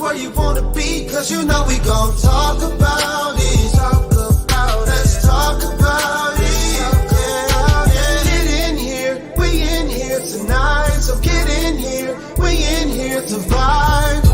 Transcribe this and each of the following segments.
where you wanna be, cause you know we gon' talk about it. Let's talk about it. Get in here, we in here tonight. So get in here, we in here to vibe.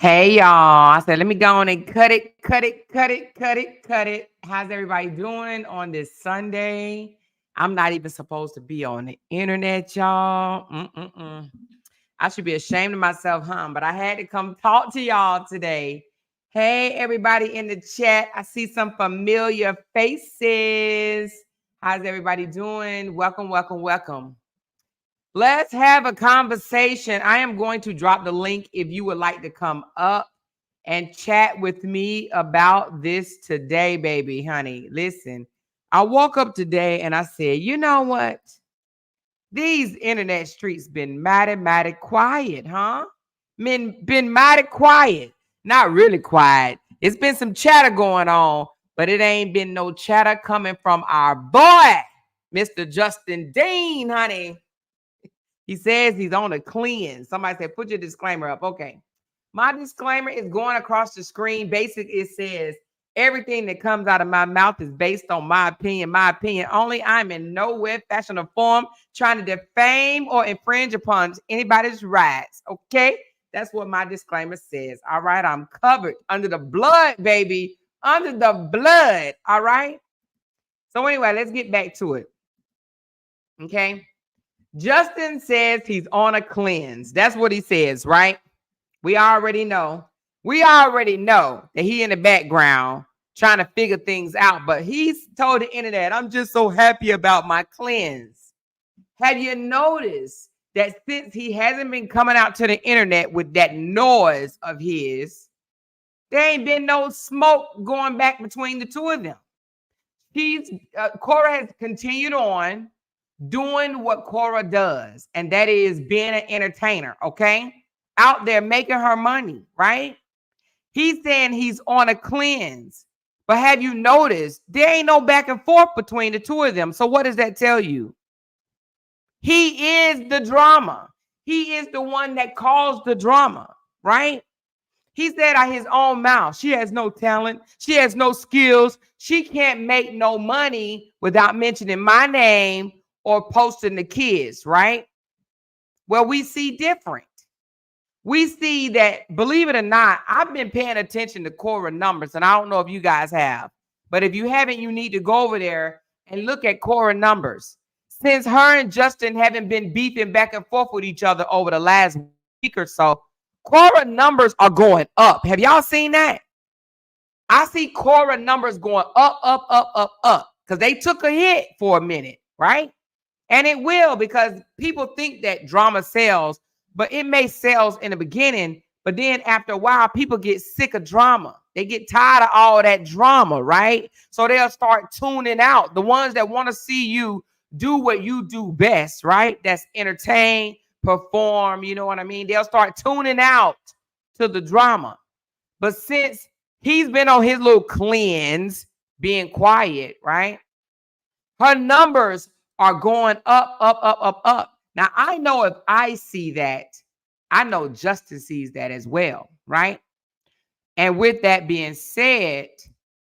Hey, y'all. I said, let me go on and cut it. How's everybody doing on this Sunday? I'm not even supposed to be on the internet, y'all. I should be ashamed of myself, but I had to come talk to y'all today. Hey, everybody in the chat. I see some familiar faces. How's everybody doing? Welcome. Let's have a conversation. I am going to drop the link if you would like to come up and chat with me about this today, baby, honey. Listen, I woke up today and I said, you know what? These internet streets been mighty quiet, huh? Been mighty quiet. Not really quiet. It's been some chatter going on, but it ain't been no chatter coming from our boy, Mr. Justin Dean, honey. He says he's on a cleanse. Somebody said, put your disclaimer up. Okay. My disclaimer is going across the screen. Basically, it says, everything that comes out of my mouth is based on my opinion only. I'm in no way, fashion, or form trying to defame or infringe upon anybody's rights. Okay? That's what my disclaimer says. All right? I'm covered under the blood, baby. Under the blood. All right? So anyway, let's get back to it. Okay? Justin says he's on a cleanse. That's what he says, right? We already know. That he in the background trying to figure things out. But he's told the internet, I'm just so happy about my cleanse. Have you noticed that since he hasn't been coming out to the internet with that noise of his, there ain't been no smoke going back between the two of them. Korra has continued on doing what Korra does, and that is being an entertainer, okay? Out there making her money, right? He's saying he's on a cleanse. But have you noticed there ain't no back and forth between the two of them? So what does that tell you? He is the drama. He is the one that caused the drama, right? He said out his own mouth, she has no talent. She has no skills. She can't make no money without mentioning my name or posting the kids, right? Well, we see different. We see that, believe it or not, I've been paying attention to Korra numbers, and I don't know if you guys have. But if you haven't, you need to go over there and look at Korra numbers. Since her and Justin haven't been beefing back and forth with each other over the last week or so, Korra numbers are going up. Have y'all seen that? I see Korra numbers going up, because they took a hit for a minute, right? And it will, because people think that drama sells, but it may sell in the beginning, but then after a while, people get sick of drama. They get tired of all that drama, right? So they'll start tuning out. The ones that want to see you do what you do best, right? That's entertain, perform, you know what I mean? They'll start tuning out to the drama. But since he's been on his little cleanse, being quiet, right? Her numbers are going up. Now, I know if I see that, I know Justin sees that as well, right? And with that being said,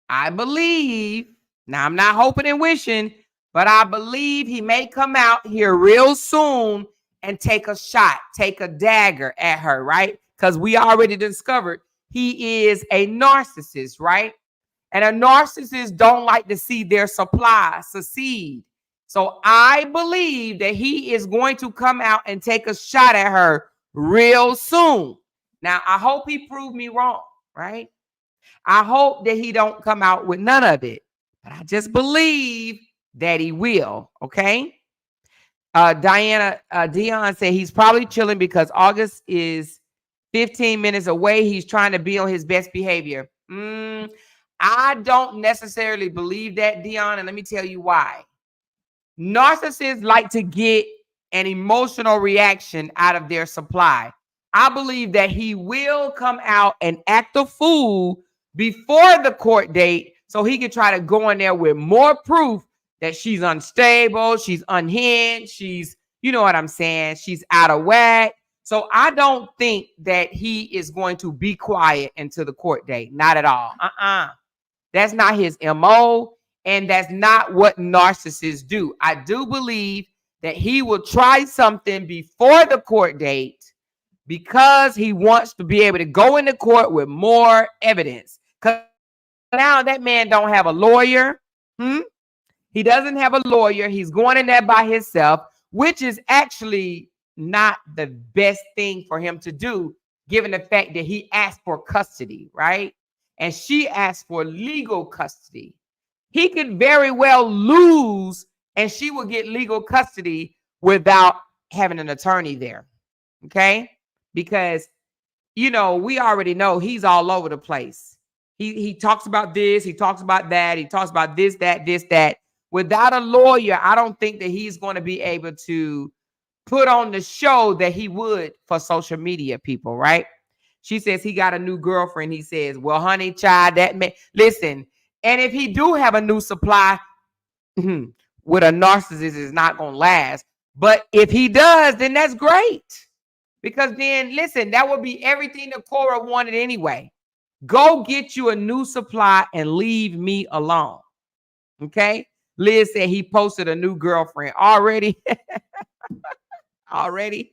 I believe, now I'm not hoping and wishing, but I believe he may come out here real soon and take a shot, take a dagger at her, right? Because we already discovered he is a narcissist, right? And a narcissist don't like to see their supply succeed. So I believe that he is going to come out and take a shot at her real soon. Now, I hope he proved me wrong, right? I hope that he don't come out with none of it. But I just believe that he will, okay? Dion said he's probably chilling because August is 15 minutes away. He's trying to be on his best behavior. I don't necessarily believe that, Dion, and let me tell you why. Narcissists like to get an emotional reaction out of their supply. I believe that he will come out and act a fool before the court date so he can try to go in there with more proof that she's unstable, she's unhinged, she's, you know what I'm saying, she's out of whack. So I don't think that he is going to be quiet until the court date. Not at all. That's not his MO. And that's not what narcissists do. I do believe that he will try something before the court date because he wants to be able to go into court with more evidence. Because now that man don't have a lawyer. He doesn't have a lawyer. He's going in there by himself, which is actually not the best thing for him to do, given the fact that he asked for custody, right? And she asked for legal custody. He could very well lose and she will get legal custody without having an attorney there. Okay? Because, you know, we already know he's all over the place. He talks about this, he talks about that, he talks about this, that. Without a lawyer, I don't think that he's going to be able to put on the show that he would for social media people, right? She says he got a new girlfriend. He says, well, honey, child, that man, listen. And if he do have a new supply with a narcissist, it's not going to last. But if he does, then that's great. Because then, listen, that would be everything that Korra wanted anyway. Go get you a new supply and leave me alone. Okay? Liz said he posted a new girlfriend already. Already.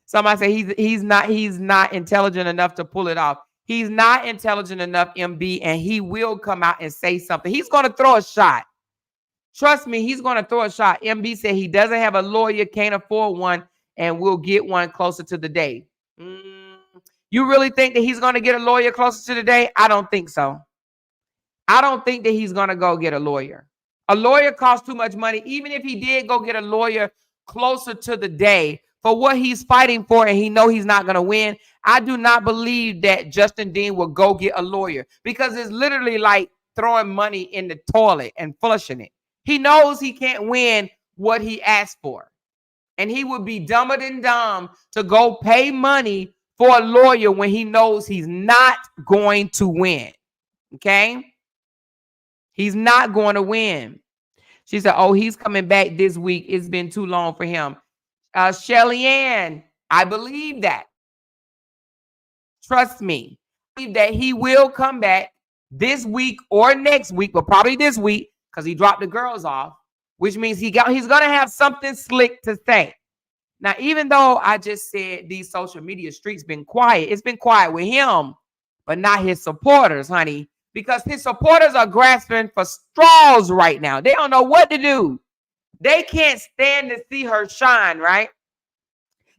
Somebody said he's not intelligent enough to pull it off. He's not intelligent enough, MB, and he will come out and say something. He's going to throw a shot. Trust me, he's going to throw a shot. MB said he doesn't have a lawyer, can't afford one, and will get one closer to the day. You really think that he's going to get a lawyer closer to the day? I don't think so. I don't think that he's going to go get a lawyer. A lawyer costs too much money. Even if he did go get a lawyer closer to the day for what he's fighting for and he know he's not going to win, I do not believe that Justin Dean will go get a lawyer because it's literally like throwing money in the toilet and flushing it. He knows he can't win what he asked for. And he would be dumber than dumb to go pay money for a lawyer when he knows he's not going to win. Okay? He's not going to win. She said, oh, he's coming back this week. It's been too long for him. Shelly Ann, I believe that. Trust me. I believe that he will come back this week or next week, but probably this week because he dropped the girls off, which means he's going to have something slick to say. Now, even though I just said these social media streets been quiet, it's been quiet with him, but not his supporters, honey, because his supporters are grasping for straws right now. They don't know what to do. They can't stand to see her shine, right?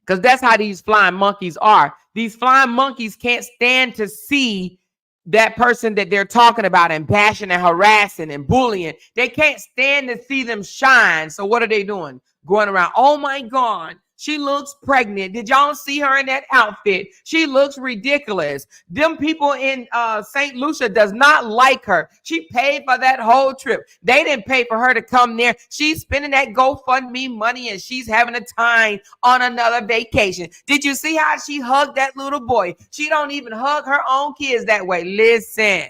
Because that's how these flying monkeys are. These flying monkeys can't stand to see that person that they're talking about and bashing and harassing and bullying. They can't stand to see them shine. So what are they doing? Going around, oh my God, she looks pregnant. Did y'all see her in that outfit? She looks ridiculous. Them people in St. Lucia does not like her. She paid for that whole trip. They didn't pay for her to come there. She's spending that GoFundMe money and she's having a time on another vacation. Did you see how she hugged that little boy? She don't even hug her own kids that way. Listen,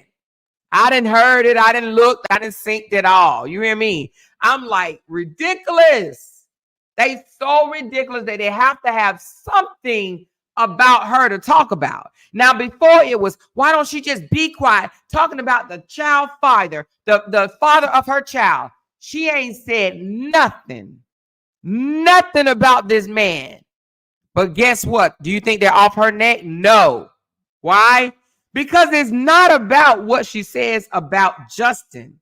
I didn't heard it. I didn't look. I didn't synced it all. You hear me? I'm like, ridiculous. They so ridiculous that they have to have something about her to talk about. Now, before it was, why don't she just be quiet? Talking about the child father, the father of her child. She ain't said nothing about this man. But guess what? Do you think they're off her neck? No. Why? Because it's not about what she says about Justin.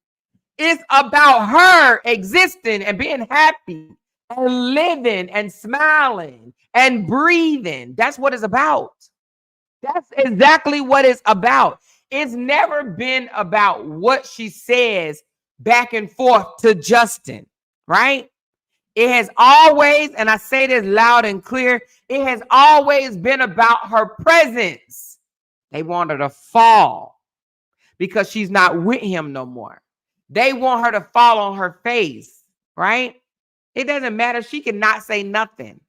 It's about her existing and being happy and living and smiling and breathing. That's what it's about. That's exactly what it's about. It's never been about what she says back and forth to Justin, right? It has always, and I say this loud and clear, it has always been about her presence. They want her to fall because she's not with him no more. They want her to fall on her face, right? It doesn't matter. She cannot say nothing.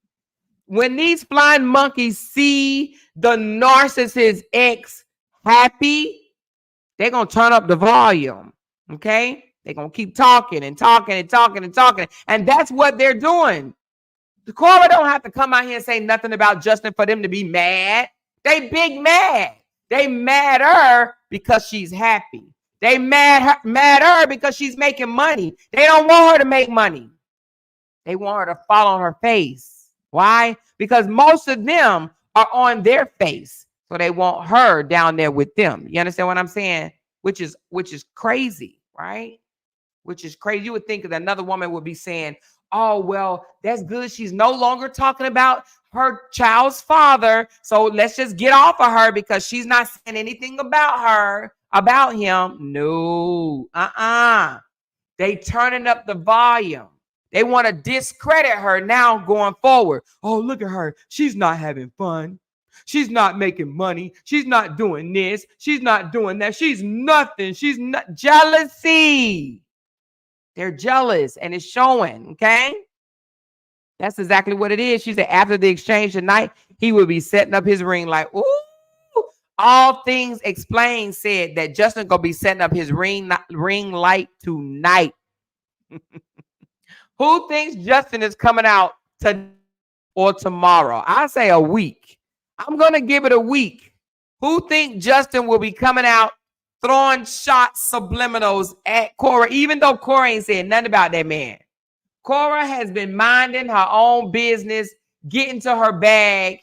When these flying monkeys see the narcissist ex happy, they're going to turn up the volume, okay? They're going to keep talking and talking and talking and talking. And that's what they're doing. The Korra don't have to come out here and say nothing about Justin for them to be mad. They big mad. They mad her because she's happy. They mad her because she's making money. They don't want her to make money. They want her to fall on her face. Why? Because most of them are on their face. So they want her down there with them. You understand what I'm saying? Which is crazy, right? Which is crazy. You would think that another woman would be saying, oh, well, that's good. She's no longer talking about her child's father. So let's just get off of her because she's not saying anything about him. No, They turning up the volume. They want to discredit her now going forward. Oh, look at her. She's not having fun. She's not making money. She's not doing this. She's not doing that. She's nothing. She's not jealousy. They're jealous and it's showing, okay? That's exactly what it is. She said after the exchange tonight, he will be setting up his ring like, ooh. All Things Explained said that Justin gonna be setting up his ring light tonight. Who thinks Justin is coming out today or tomorrow? I say a week. I'm going to give it a week. Who thinks Justin will be coming out throwing shots, subliminals at Korra, even though Korra ain't saying nothing about that man? Korra has been minding her own business, getting to her bag,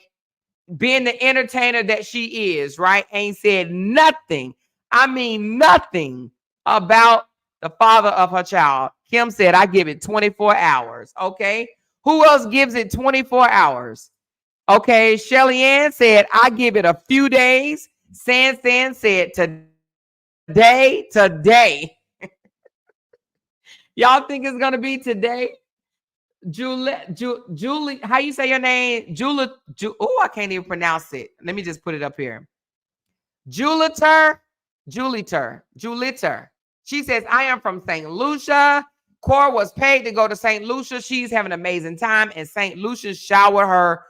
being the entertainer that she is, right? Ain't said nothing. I mean, nothing about the father of her child. Kim said, I give it 24 hours. Okay. Who else gives it 24 hours? Okay. Shelly Ann said, I give it a few days. San said, today. Y'all think it's going to be today? Julie, how you say your name? Oh, I can't even pronounce it. Let me just put it up here. Juliter. She says, I am from St. Lucia. Korra was paid to go to St. Lucia. She's having an amazing time, and St. Lucia showered her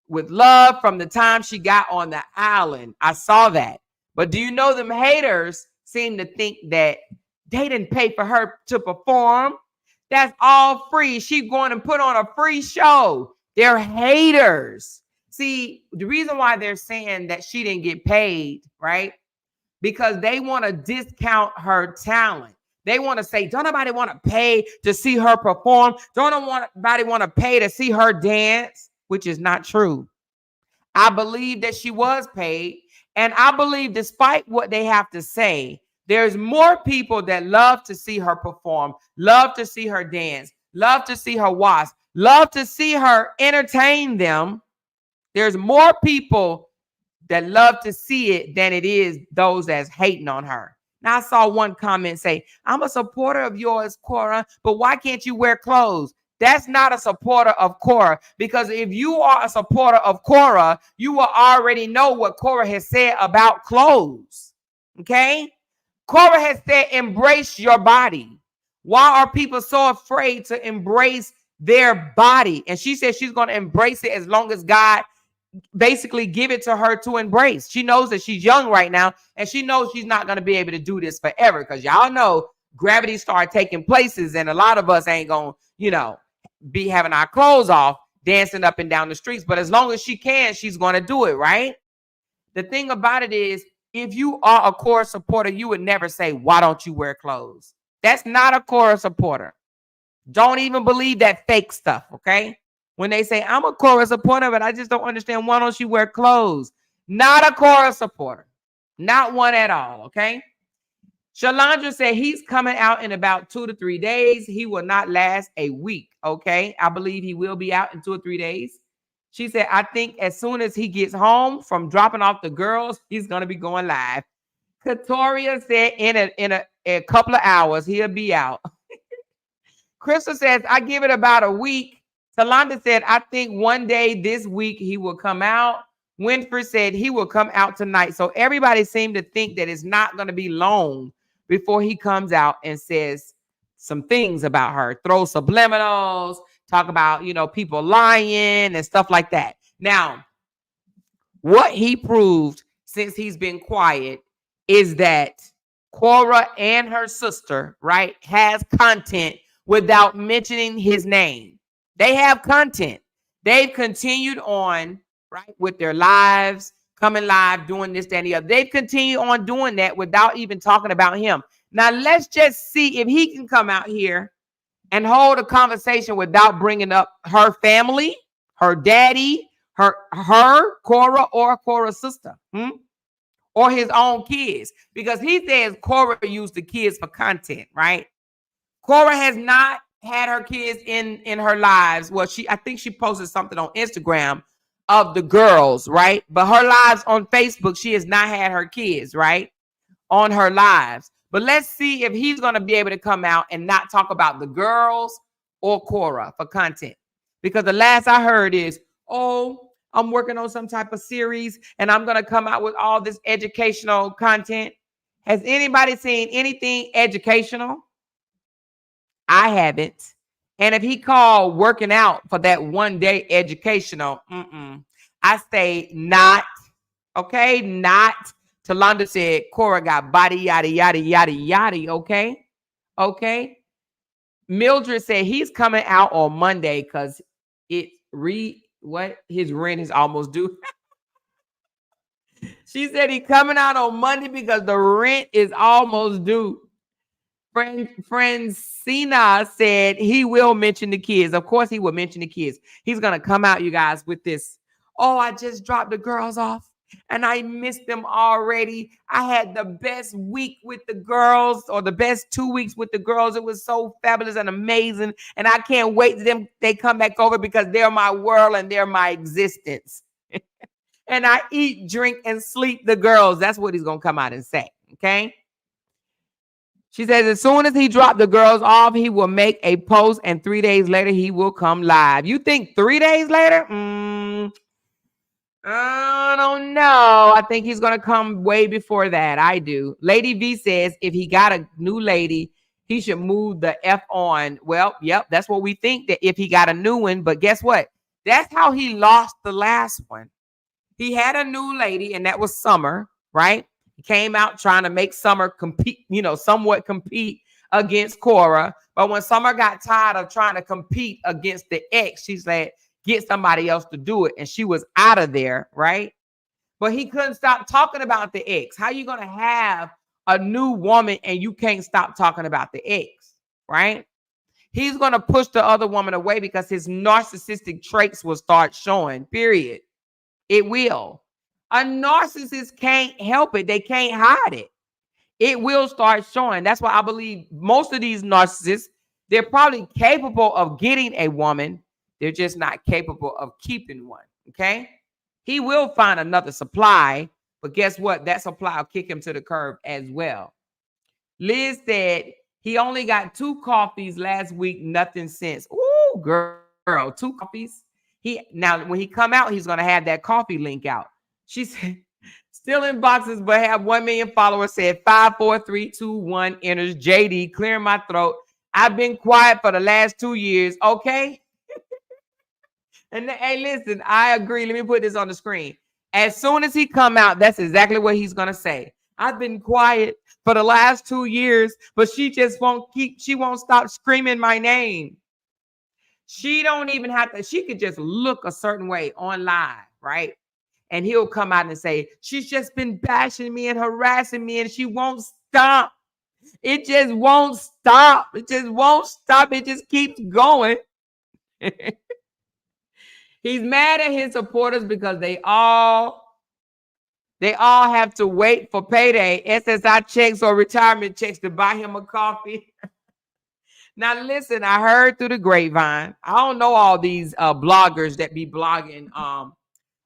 with love from the time she got on the island. I saw that. But do you know them haters seem to think that they didn't pay for her to perform? That's all free. She going to put on a free show. They're haters. See, the reason why they're saying that she didn't get paid, right? Because they want to discount her talent. They want to say, don't nobody want to pay to see her perform. Don't nobody want to pay to see her dance, which is not true. I believe that she was paid. And I believe despite what they have to say, there's more people that love to see her perform, love to see her dance, love to see her watch, love to see her entertain them. There's more people that love to see it than it is those that's hating on her. Now, I saw one comment say, I'm a supporter of yours, Korra, but why can't you wear clothes? That's not a supporter of Korra, because if you are a supporter of Korra, you will already know what Korra has said about clothes. Okay? Korra has said, embrace your body. Why are people so afraid to embrace their body? And she said she's going to embrace it as long as God basically give it to her to embrace. She knows that she's young right now, and she knows she's not going to be able to do this forever, because y'all know gravity started taking places, and a lot of us ain't going to, be having our clothes off, dancing up and down the streets. But as long as she can, she's going to do it, right? The thing about it is, if you are a Korra supporter, you would never say, why don't you wear clothes? That's not a Korra supporter. Don't even believe that fake stuff, okay? When they say, I'm a Korra supporter, but I just don't understand, why don't you wear clothes? Not a Korra supporter. Not one at all, okay? Shalandra said he's coming out in about 2 to 3 days. He will not last a week, okay? I believe he will be out in 2 or 3 days. She said, I think as soon as he gets home from dropping off the girls, he's going to be going live. Katoria said in a couple of hours, he'll be out. Crystal says, I give it about a week. Talanda said, I think one day this week he will come out. Winfrey said he will come out tonight. So everybody seemed to think that it's not going to be long before he comes out and says some things about her, throw subliminals, talk about, people lying and stuff like that. Now, what he proved since he's been quiet is that Korra and her sister, right, has content without mentioning his name. They have content. They've continued on, right, with their lives, coming live, doing this, that, and the other. They've continued on doing that without even talking about him. Now, let's just see if he can come out here and hold a conversation without bringing up her family, her daddy, her Korra, or Korra's sister, or his own kids. Because he says Korra used the kids for content, right? Korra has not had her kids in her lives. Well, I think she posted something on Instagram of the girls, right? But her lives on Facebook, she has not had her kids, right, on her lives. But let's see if he's going to be able to come out and not talk about the girls or Korra for content. Because the last I heard is, oh, I'm working on some type of series and I'm going to come out with all this educational content. Has anybody seen anything educational? I haven't. And if he called working out for that one day educational, I say not. Okay, not. Talanda said Korra got body, yada, yada, yada, yada. Okay. Okay. Mildred said he's coming out on Monday because his rent is almost due. She said he's coming out on Monday because the rent is almost due. Francina said he will mention the kids. Of course, he will mention the kids. He's going to come out, you guys, with this. Oh, I just dropped the girls off and I missed them already. I had the best week with the girls, or the best 2 weeks with the girls. It was so fabulous and amazing. And I can't wait till they come back over, because they're my world and they're my existence. And I eat, drink, and sleep the girls. That's what he's going to come out and say. Okay. She says as soon as he dropped the girls off, he will make a post, and 3 days later, he will come live. You think 3 days later? I don't know. I think he's going to come way before that. I do. Lady V says if he got a new lady, he should move the F on. Well, yep, that's what we think, that if he got a new one. But guess what? That's how he lost the last one. He had a new lady, and that was Summer, right? He came out trying to make Summer compete, somewhat compete against Korra. But when Summer got tired of trying to compete against the ex, she's like, get somebody else to do it. And she was out of there, right? But he couldn't stop talking about the ex. How you going to have a new woman and you can't stop talking about the ex, right? He's going to push the other woman away because his narcissistic traits will start showing, period. It will. A narcissist can't help it. They can't hide it. It will start showing. That's why I believe most of these narcissists, they're probably capable of getting a woman. They're just not capable of keeping one. Okay. He will find another supply, but guess what? That supply will kick him to the curb as well. Liz said he only got 2 coffees last week, nothing since. Ooh, girl, 2 coffees. Now when he come out, he's gonna have that coffee link out. She said, still in boxes, but have 1 million followers. Said 5, 4, 3, 2, 1. Enters JD, clearing my throat. I've been quiet for the last 2 years. Okay. And hey, listen, I agree. Let me put this on the screen. As soon as he come out, that's exactly what he's gonna say. I've been quiet for the last 2 years, but she just she won't stop screaming my name. She don't even have to, she could just look a certain way on live, right? And he'll come out and say, she's just been bashing me and harassing me and she won't stop. It just won't stop. It just won't stop. It just keeps going. He's mad at his supporters because they all have to wait for payday, SSI checks or retirement checks to buy him a coffee. Now, listen, I heard through the grapevine. I don't know all these bloggers that be blogging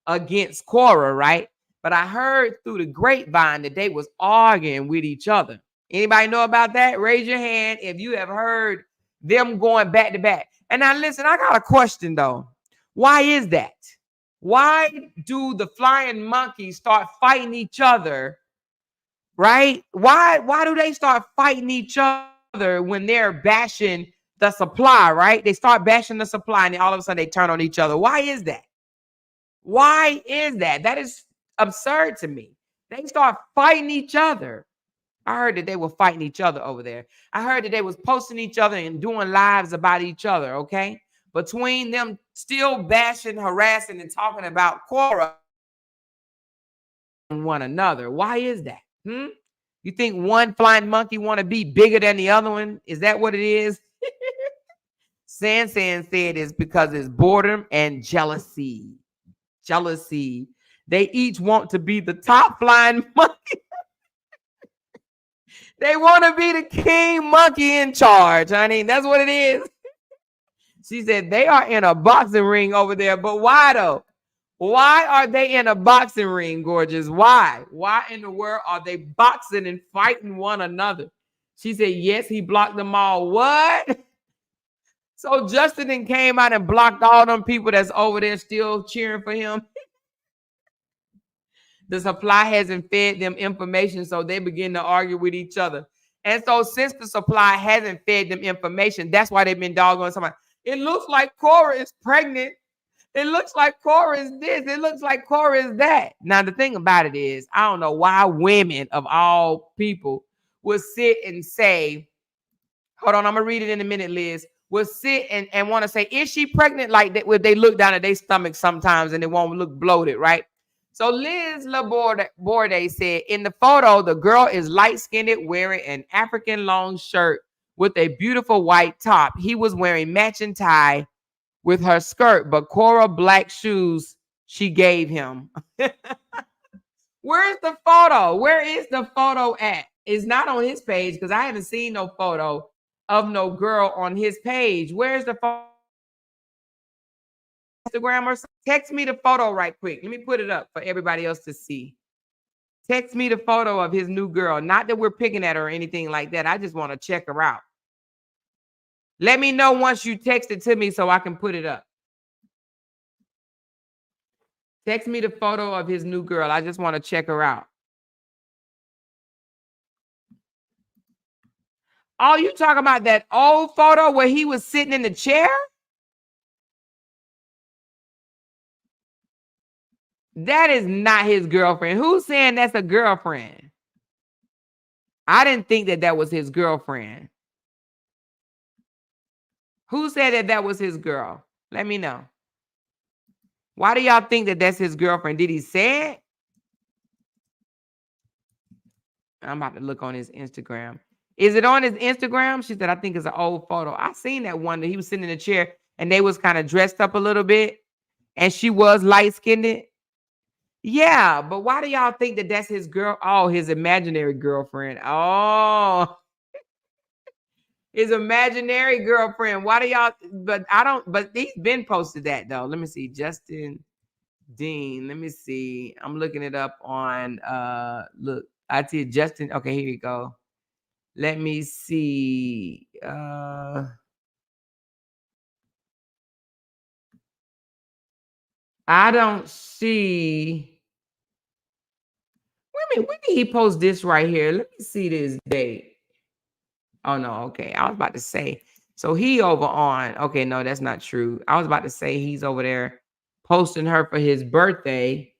against Korra, right? But I heard through the grapevine that they was arguing with each other. Anybody know about that? Raise your hand if you have heard them going back to back. And now, listen, I got a question, though. Why is that? Why do the flying monkeys start fighting each other, right? Why do they start fighting each other when they're bashing the supply, right? They start bashing the supply and then all of a sudden they turn on each other. Why is that? Why is that? That is absurd to me. They start fighting each other. I heard that they were fighting each other over there. I heard that they was posting each other and doing lives about each other, okay? Between them still bashing, harassing, and talking about Korra and one another. Why is that? You think one flying monkey want to be bigger than the other one? Is that what it is? San said it's because it's boredom and jealousy. Jealousy. They each want to be the top flying monkey. They want to be the king monkey in charge, honey. That's what it is. She said they are in a boxing ring over there, but why though? Why are they in a boxing ring, gorgeous? Why? Why in the world are they boxing and fighting one another? She said, yes, he blocked them all. What? So Justin then came out and blocked all them people that's over there still cheering for him. The supply hasn't fed them information, so they begin to argue with each other. And so since the supply hasn't fed them information, that's why they've been dogging somebody. It looks like Korra is pregnant. It looks like Korra is this. It looks like Korra is that. Now, the thing about it is, I don't know why women of all people will sit and say, hold on, I'm going to read it in a minute, Liz, will sit and want to say, is she pregnant? Like that, where they look down at their stomach sometimes and it won't look bloated, right? So Liz Laborde said, in the photo, the girl is light-skinned, wearing an African long shirt with a beautiful white top. He was wearing matching tie with her skirt, but Korra black shoes she gave him. Where's the photo? Where is the photo at? It's not on his page because I haven't seen no photo of no girl on his page. Where's the photo? Instagram or something? Text me the photo right quick. Let me put it up for everybody else to see. Text me the photo of his new girl. Not that we're picking at her or anything like that. I just want to check her out. Let me know once you text it to me so I can put it up. Text me the photo of his new girl. I just want to check her out. Oh, you talking about that old photo where he was sitting in the chair? That is not his girlfriend. Who's saying that's a girlfriend? I didn't think that that was his girlfriend. Who said that that was his girl? Let me know. Why do y'all think that that's his girlfriend? Did he say it? I'm about to look on his Instagram. Is it on his Instagram? She said, I think it's an old photo. I seen that one that he was sitting in a chair and they was kind of dressed up a little bit and she was light-skinned. Yeah, but why do y'all think that that's his girl? Oh, his imaginary girlfriend. Oh, his imaginary girlfriend. Why do y'all? But I don't. But he's been posted that though. Let me see, Justin Dean. Let me see. I'm looking it up on. Look, I see Justin. Okay, here you go. Let me see. I don't see. Wait a minute. When did he post this right here? Let me see this date. Oh no, okay. I was about to say. So he over on. Okay, no, that's not true. I was about to say he's over there posting her for his birthday.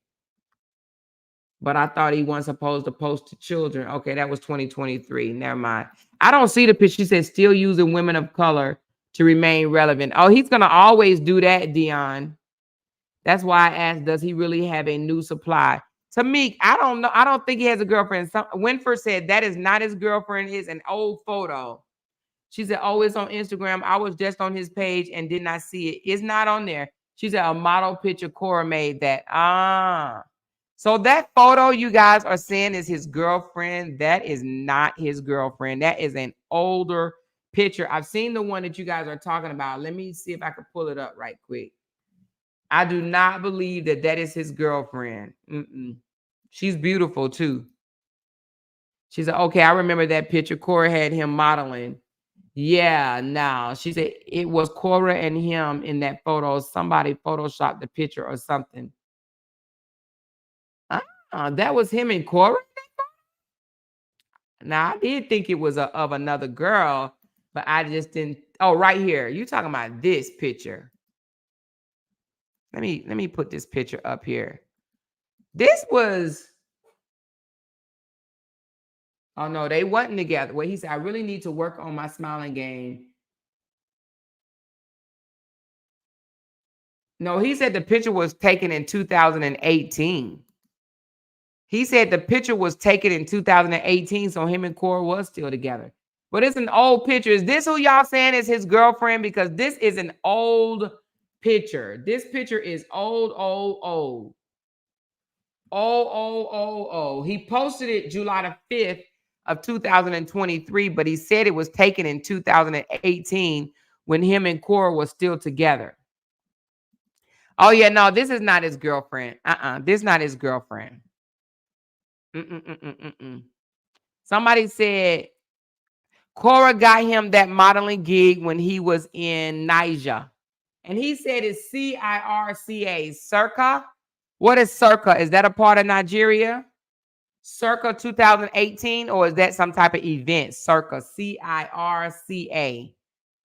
But I thought he wasn't supposed to post to children. Okay, that was 2023. Never mind. I don't see the picture. She said still using women of color to remain relevant. Oh, he's gonna always do that, Dion. That's why I asked, does he really have a new supply? Tamik, I don't know. I don't think he has a girlfriend. Winford said that is not his girlfriend. It's an old photo. She said, oh, it's on Instagram. I was just on his page and did not see it. It's not on there. She said a model picture. Korra made that. So that photo you guys are saying is his girlfriend. That is not his girlfriend. That is an older picture. I've seen the one that you guys are talking about. Let me see if I can pull it up right quick. I do not believe that that is his girlfriend. She's beautiful too. She said, okay, I remember that picture. Korra had him modeling. Yeah, no. She said it was Korra and him in that photo. Somebody photoshopped the picture or something. That was him and Korra? Now, I did think it was of another girl, but I just didn't. Oh, right here. You talking about this picture. Let me put this picture up here. This was. Oh, no, they wasn't together. Well, he said, I really need to work on my smiling game. No, he said the picture was taken in 2018. He said the picture was taken in 2018, so him and Korra was still together. But it's an old picture. Is this who y'all saying is his girlfriend? Because this is an old picture. This picture is old. He posted it July the 5th of 2023, but he said it was taken in 2018 when him and Korra was still together. Oh, yeah, no, this is not his girlfriend. This is not his girlfriend. Somebody said Korra got him that modeling gig when he was in Niger. And he said it's CIRCA, Circa. What is Circa? Is that a part of Nigeria? Circa 2018, or is that some type of event? Circa, CIRCA.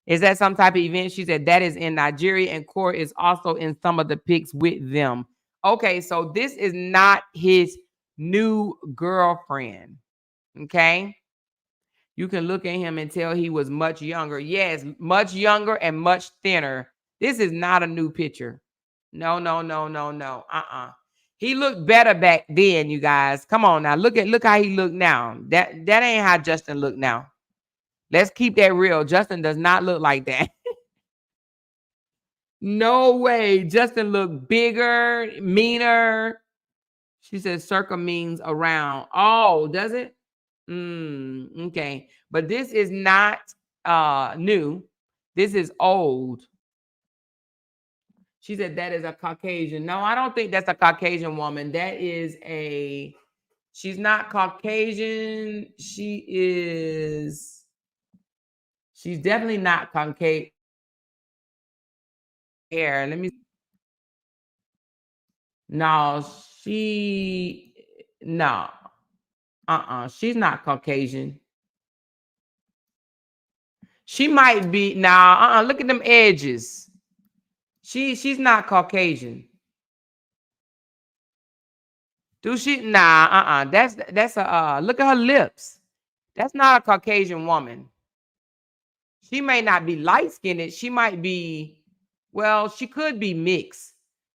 Is that some type of event? She said that is in Nigeria, and Korra is also in some of the pics with them. Okay, so this is not his new girlfriend. Okay. You can look at him and tell he was much younger. Yes, much younger and much thinner. This is not a new picture. No. He looked better back then, you guys. Come on now. Look how he look now. That ain't how Justin look now. Let's keep that real. Justin does not look like that. No way. Justin looked bigger, meaner. She says circa means around. Oh, does it? Okay. But this is not new. This is old. She said that is a Caucasian. No, I don't think that's a Caucasian woman. That is she's not Caucasian. She's definitely not Caucasian. Let me. No, no. She's not Caucasian. She might be now. Look at them edges. She's not Caucasian. Do she? Nah. That's a. Look at her lips. That's not a Caucasian woman. She may not be light skinned. She might be. Well, she could be mixed,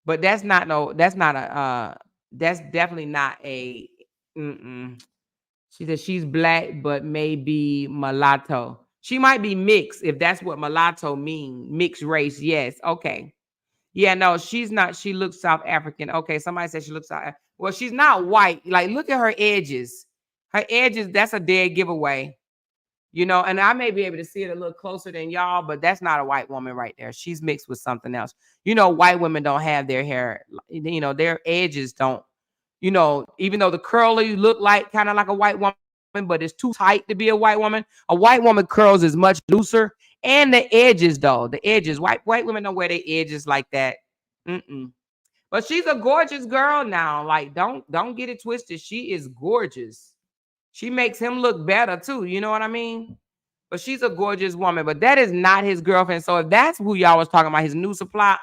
but that's not no. That's not a. That's definitely not a. Mm-mm. She said she's black, but maybe mulatto. She might be mixed, if that's what mulatto mean. Mixed race, yes. Okay. Yeah, no, she's not. She looks South African. Okay, somebody said she looks South. Well, she's not white. Like, look at her edges. Her edges, that's a dead giveaway. You know, and I may be able to see it a little closer than y'all, but that's not a white woman right there. She's mixed with something else. You know, white women don't have their hair, you know, their edges don't, you know, even though the curly look like kind of like a white woman, but it's too tight to be a white woman. A white woman curls is much looser. And the edges, though, the edges, white women don't wear their edges like that. But she's a gorgeous girl now. Like, don't get it twisted. She is gorgeous. She makes him look better too. You know what I mean? But she's a gorgeous woman. But that is not his girlfriend. So if that's who y'all was talking about, his new supply,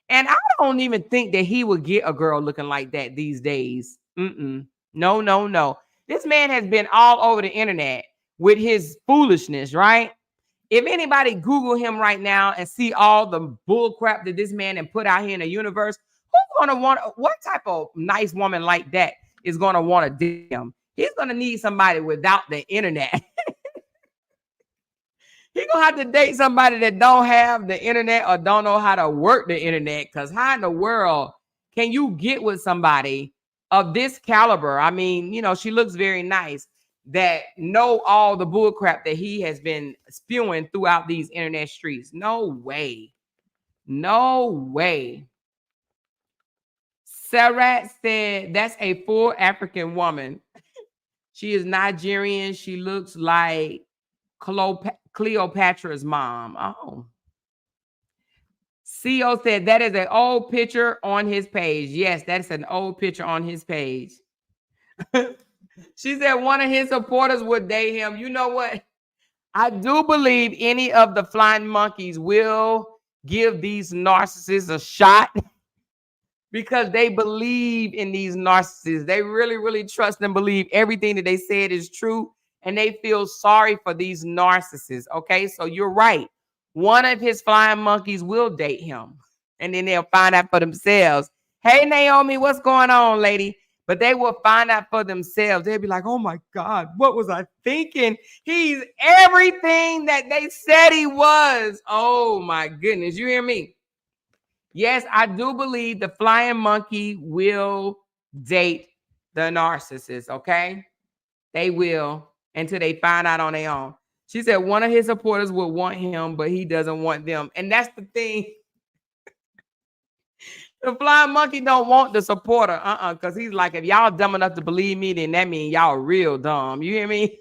And I don't even think that he would get a girl looking like that these days. No. This man has been all over the internet with his foolishness, right? If anybody Google him right now and see all the bull crap that this man has put out here in the universe, who's gonna want? What type of nice woman like that is gonna want to date him? He's gonna need somebody without the internet. He's gonna have to date somebody that don't have the internet or don't know how to work the internet. Because how in the world can you get with somebody of this caliber? I mean, you know, she looks very nice, that know all the bull crap that he has been spewing throughout these internet streets. No way. No way. Sarat said that's a full African woman. She is Nigerian. She looks like Cleopatra's mom. Oh. CO said that is an old picture on his page. Yes, that's an old picture on his page. She said one of his supporters would date him. You know what? I do believe any of the flying monkeys will give these narcissists a shot because they believe in these narcissists. They really, really trust and believe everything that they said is true. And they feel sorry for these narcissists. Okay, so you're right. One of his flying monkeys will date him. And then they'll find out for themselves. Hey, Naomi, what's going on, lady? But they will find out for themselves. They'll be like, oh my God, what was I thinking? He's everything that they said he was. Oh my goodness, you hear me? Yes, I do believe the flying monkey will date the narcissist, okay? They will until they find out on their own. She said one of his supporters will want him, but he doesn't want them. And that's the thing. The flying monkey don't want the supporter, because he's like, if y'all dumb enough to believe me, then that means y'all real dumb. You hear me?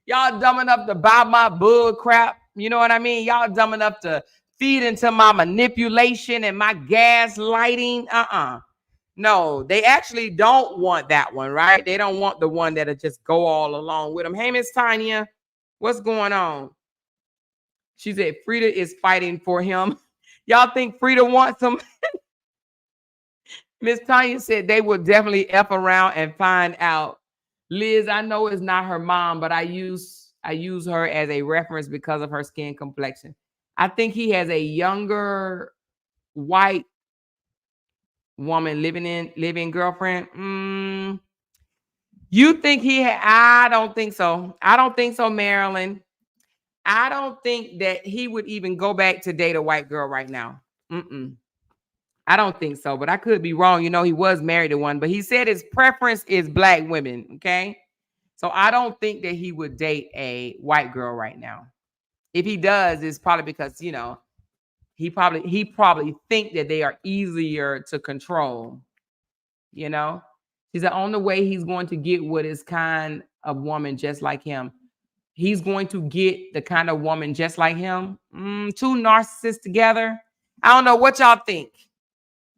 Y'all dumb enough to buy my bull crap. You know what I mean? Y'all dumb enough to feed into my manipulation and my gaslighting. No, they actually don't want that one, right? They don't want the one that'll just go all along with them. Hey, Miss Tanya, what's going on? She said Frida is fighting for him. Y'all think Frida wants him? Miss Tanya said they will definitely F around and find out. Liz, I know it's not her mom, but I use her as a reference because of her skin complexion. I think he has a younger white woman living girlfriend. You think he had? I don't think so. I don't think so, Marilyn. I don't think that he would even go back to date a white girl right now. I don't think so, but I could be wrong. You know, he was married to one, but he said his preference is black women. Okay. So I don't think that he would date a white girl right now. If he does, it's probably because, you know, he probably think that they are easier to control. You know, he's the only way he's going to get what is kind of woman just like him. He's going to get the kind of woman just like him. Two narcissists together. I don't know what y'all think.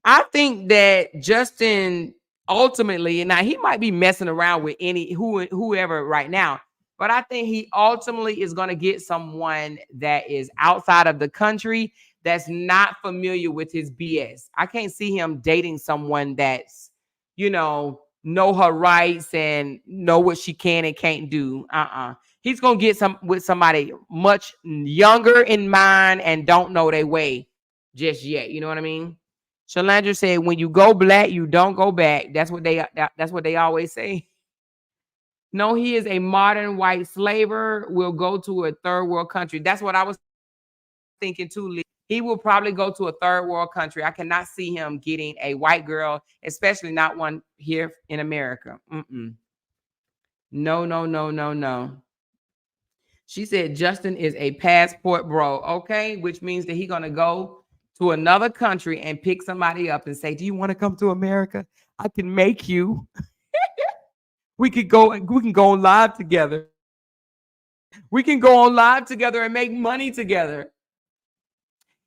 I think that Justin ultimately, now he might be messing around with whoever right now, but I think he ultimately is going to get someone that is outside of the country that's not familiar with his BS. I can't see him dating someone that's, know her rights and know what she can and can't do. He's going to get somebody much younger in mind and don't know their way just yet. You know what I mean? Shalandra said, "When you go black, you don't go back." That's what they always say. No, he is a modern white slaver. Will go to a third world country. That's what I was thinking too, Lee. He will probably go to a third world country. I cannot see him getting a white girl, especially not one here in America. No, no, no, no, no. She said Justin is a passport bro. Okay, which means that he's gonna go to another country and pick somebody up and say, "Do you want to come to America? I can make you. We can go on live together. We can go on live together and make money together."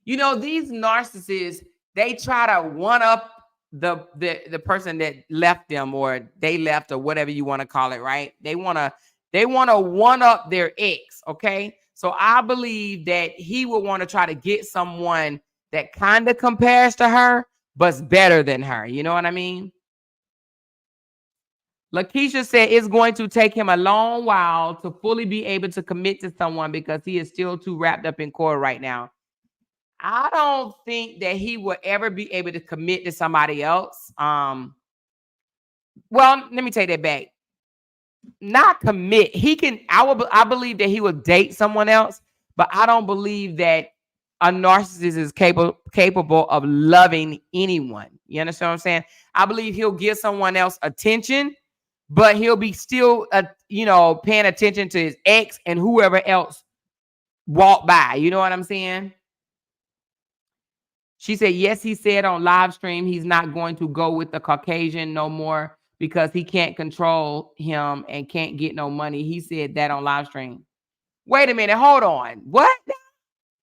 These narcissists, they try to one up the person that left them, or they left, or whatever you want to call it, right? They want to one up their ex, okay? So I believe that he will want to try to get someone that kind of compares to her, but's better than her. You know what I mean? Lakeisha said it's going to take him a long while to fully be able to commit to someone because he is still too wrapped up in Korra right now. I don't think that he will ever be able to commit to somebody else. Well, let me take that back. Not commit. I believe that he will date someone else, but I don't believe that a narcissist is capable of loving anyone. You understand what I'm saying? I believe he'll give someone else attention, but he'll be still, paying attention to his ex and whoever else walk by. You know what I'm saying? She said, yes, he said on live stream he's not going to go with the Caucasian no more because he can't control him and can't get no money. He said that on live stream. Wait a minute. Hold on. What?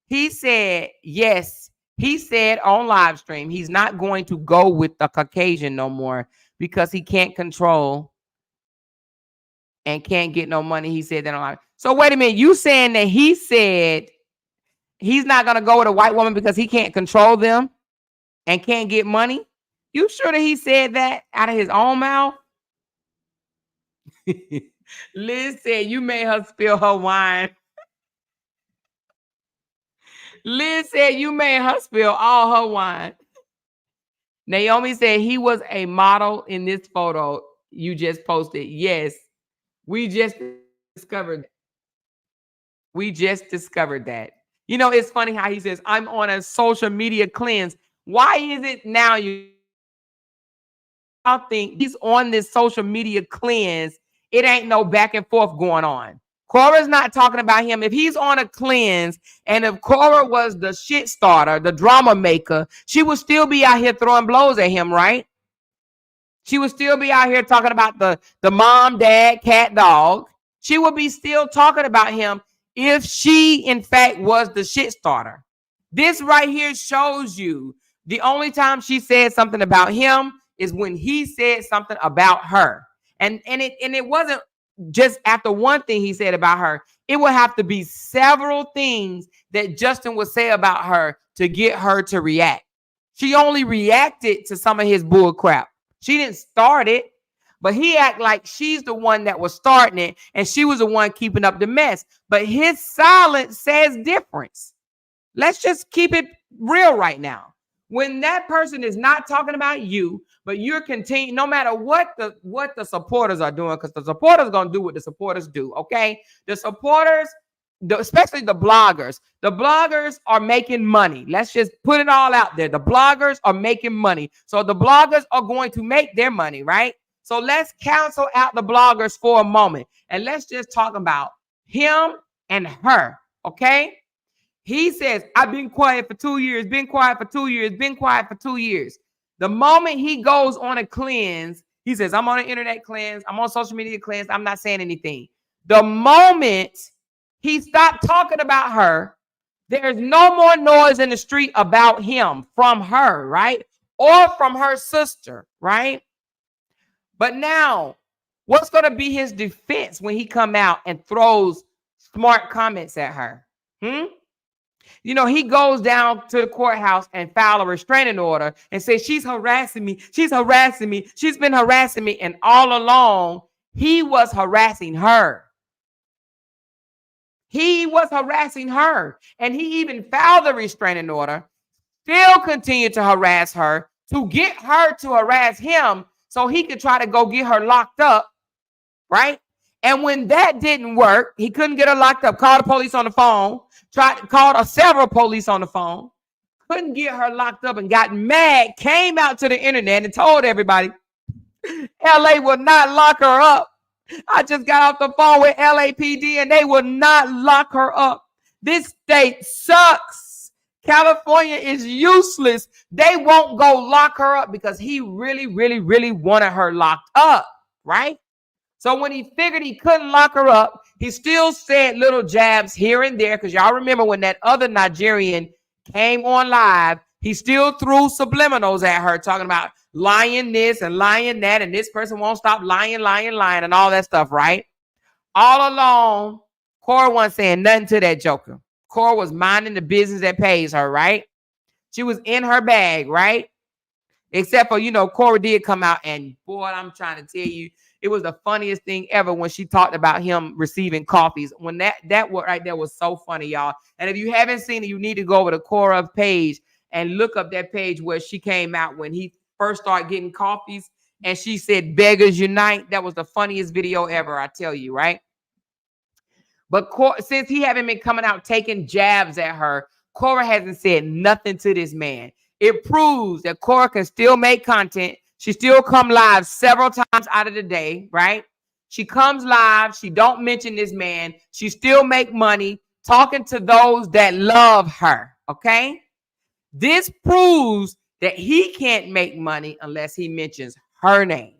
He said, yes, he said on live stream he's not going to go with the Caucasian no more because he can't control and can't get no money. He said that on live. So wait a minute. You saying that he said he's not going to go with a white woman because he can't control them and can't get money? You sure that he said that out of his own mouth? Liz said you made her spill her wine. Liz said you made her spill all her wine. Naomi said he was a model in this photo you just posted. Yes, we just discovered. We just discovered that. It's funny how he says, I'm on a social media cleanse. Why is it now you think he's on this social media cleanse? It ain't no back and forth going on. Korra's not talking about him. If he's on a cleanse, and if Korra was the shit starter, the drama maker, she would still be out here throwing blows at him, right? She would still be out here talking about the mom, dad, cat, dog. She would be still talking about him if she, in fact, was the shit starter. This right here shows you the only time she said something about him is when he said something about her. And it wasn't just after one thing he said about her. It would have to be several things that Justin would say about her to get her to react. She only reacted to some of his bull crap. She didn't start it, but he act like she's the one that was starting it and she was the one keeping up the mess. But his silence says difference. Let's just keep it real right now. When that person is not talking about you, but you're continuing, no matter what the supporters are doing, because the supporters are going to do what the supporters do, okay? The supporters, especially the bloggers are making money. Let's just put it all out there. The bloggers are making money. So the bloggers are going to make their money, right? So let's cancel out the bloggers for a moment. And let's just talk about him and her, okay? He says, I've been quiet for 2 years, been quiet for 2 years, been quiet for 2 years. The moment he goes on a cleanse, he says, I'm on an internet cleanse, I'm on social media cleanse, I'm not saying anything. The moment he stopped talking about her, there's no more noise in the street about him from her, right? or from her sister, right? But now, what's going to be his defense when he come out and throws smart comments at her? You know, he goes down to the courthouse and file a restraining order and says, she's harassing me. She's harassing me. She's been harassing me. And all along, he was harassing her. He was harassing her. And he even filed the restraining order, still continued to harass her, to get her to harass him so he could try to go get her locked up, right? And when that didn't work, he couldn't get her locked up, called the police on the phone, called several police on the phone, couldn't get her locked up and got mad, came out to the internet and told everybody, LA will not lock her up. I just got off the phone with LAPD and they will not lock her up. This state sucks. California is useless. They won't go lock her up because he really, really, really wanted her locked up, right? So when he figured he couldn't lock her up, he still said little jabs here and there. Because y'all remember when that other Nigerian came on live, he still threw subliminals at her, talking about lying this and lying that, and this person won't stop lying, and all that stuff, right? All along, Korra wasn't saying nothing to that joker. Korra was minding the business that pays her, right? She was in her bag, right? Except for, you know, Korra did come out, and boy, I'm trying to tell you, it was the funniest thing ever when she talked about him receiving coffees. When that word right there was so funny, y'all. And if you haven't seen it, you need to go over to Korra's page and look up that page where she came out when he first started getting coffees, and she said, "Beggars unite." That was the funniest video ever, I tell you, right? But since he haven't been coming out taking jabs at her, Korra hasn't said nothing to this man. It proves that Korra can still make content. She still come live several times out of the day, right? She comes live. She don't mention this man. She still make money talking to those that love her, okay? This proves that he can't make money unless he mentions her name,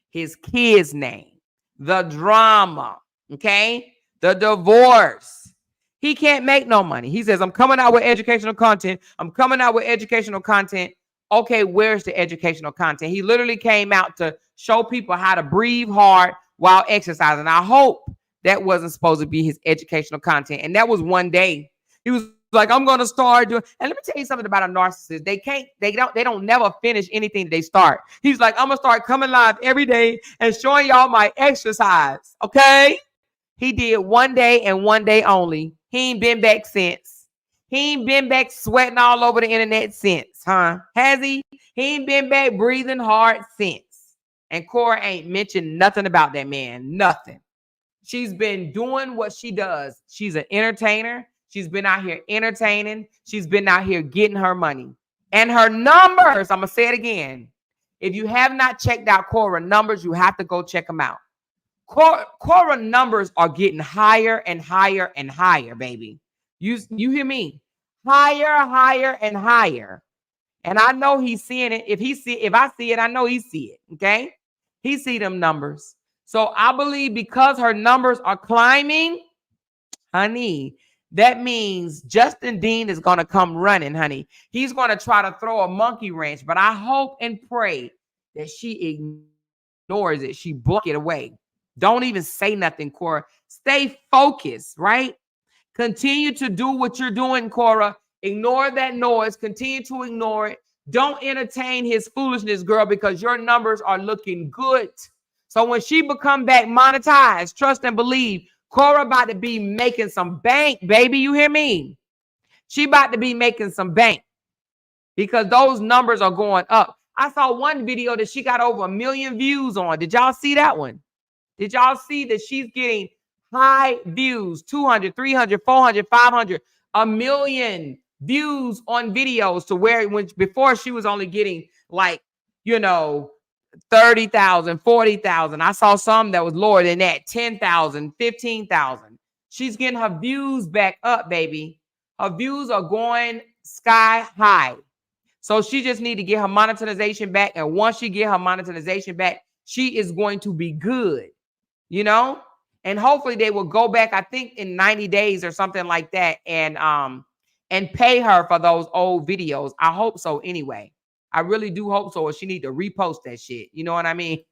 his kid's name, the drama, okay? The divorce. He can't make no money. He says, I'm coming out with educational content. I'm coming out with educational content. Okay, where's the educational content? He literally came out to show people how to breathe hard while exercising. I hope that wasn't supposed to be his educational content. And that was one day. He was like, I'm going to start doing. And let me tell you something about a narcissist. They don't never finish anything they start. He's like, I'm going to start coming live every day and showing y'all my exercise. Okay. He did one day and one day only. He ain't been back since. He ain't been back sweating all over the internet since, huh? Has he? He ain't been back breathing hard since. And Korra ain't mentioned nothing about that man. Nothing. She's been doing what she does. She's an entertainer. She's been out here entertaining. She's been out here getting her money. And her numbers, I'm going to say it again. If you have not checked out Korra numbers, you have to go check them out. Korra numbers are getting higher and higher and higher, baby. You hear me? Higher, higher, and higher. And I know he's seeing it. If I see it, I know he see it. Okay? He see them numbers. So I believe because her numbers are climbing, honey, that means Justin Dean is going to come running, honey. He's going to try to throw a monkey wrench, but I hope and pray that she ignores it. She block it away. Don't even say nothing, Korra. Stay focused, right? Continue to do what you're doing, Korra. Ignore that noise. Continue to ignore it. Don't entertain his foolishness, girl, because your numbers are looking good. So when she become back monetized, trust and believe, Korra about to be making some bank, baby. You hear me? She about to be making some bank because those numbers are going up. I saw one video that she got over 1 million views on. Did y'all see that one? Did y'all see that she's getting high views, 200, 300, 400, 500, 1 million views on videos to where before she was only getting like, 30,000, 40,000. I saw some that was lower than that, 10,000, 15,000. She's getting her views back up, baby. Her views are going sky high. So she just need to get her monetization back. And once she get her monetization back, she is going to be good, and hopefully they will go back, I think in 90 days or something like that, and pay her for those old videos. I hope so anyway. I really do hope so, or she need to repost that shit. You know what I mean?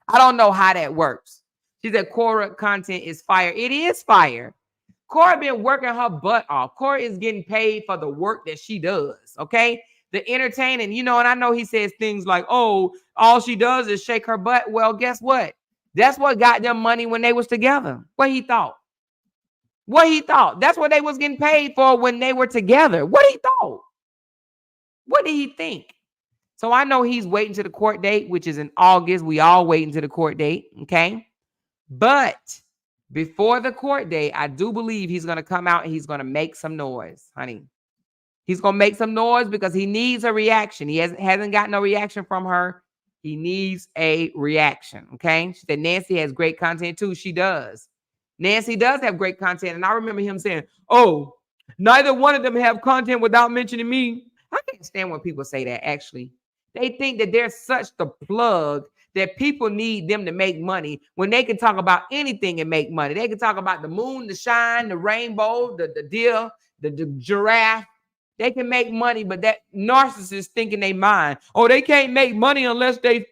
I don't know how that works. She said Korra content is fire. It is fire. Korra been working her butt off. Korra is getting paid for the work that she does, okay? The entertaining, you know, and I know he says things like, oh, all she does is shake her butt. Well, guess what? That's what got them money when they was together. What he thought? What he thought? That's what they was getting paid for when they were together. What he thought? What did he think? So I know he's waiting to the court date, which is in August. We all waiting to the court date, okay? But before the court date, I do believe he's going to come out and he's going to make some noise, honey. He's going to make some noise because he needs a reaction. He hasn't got no reaction from her. He needs a reaction, okay? She said Nancy has great content too. She does. Nancy does have great content. And I remember him saying, oh, neither one of them have content without mentioning me. I can't stand when people say that, actually. They think that they're such the plug that people need them to make money when they can talk about anything and make money. They can talk about the moon, the shine, the rainbow, the deer, the giraffe. They can make money, but that narcissist thinking they mind. Oh, they can't make money unless they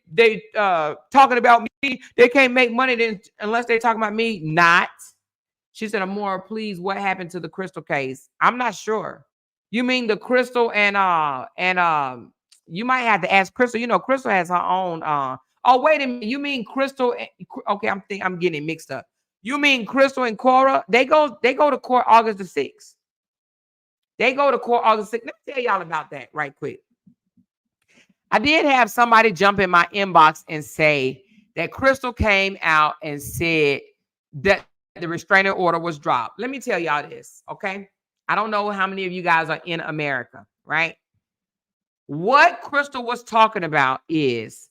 talking about me. They can't make money unless they talking about me. Not. She said, I'm more pleased. What happened to the Crystal case? I'm not sure. You mean the Crystal and you might have to ask Crystal. You know, Crystal has her own. Oh, wait a minute. You mean Crystal? Okay, I'm getting it mixed up. You mean Crystal and Korra? They go to court August the 6th. They go to court August 6th. Let me tell y'all about that right quick. I did have somebody jump in my inbox and say that Crystal came out and said that the restraining order was dropped. Let me tell y'all this, okay? I don't know how many of you guys are in America, right? What Crystal was talking about is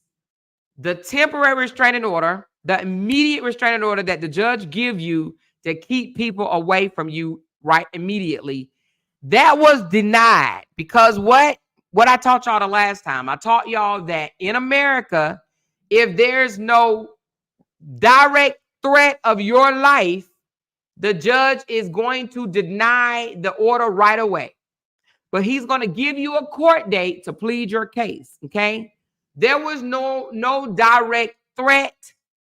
the temporary restraining order, the immediate restraining order that the judge give you to keep people away from you right immediately. That was denied because what I taught y'all the last time, I taught y'all that in America, if there's no direct threat of your life, the judge is going to deny the order right away. But he's going to give you a court date to plead your case, okay? There was no direct threat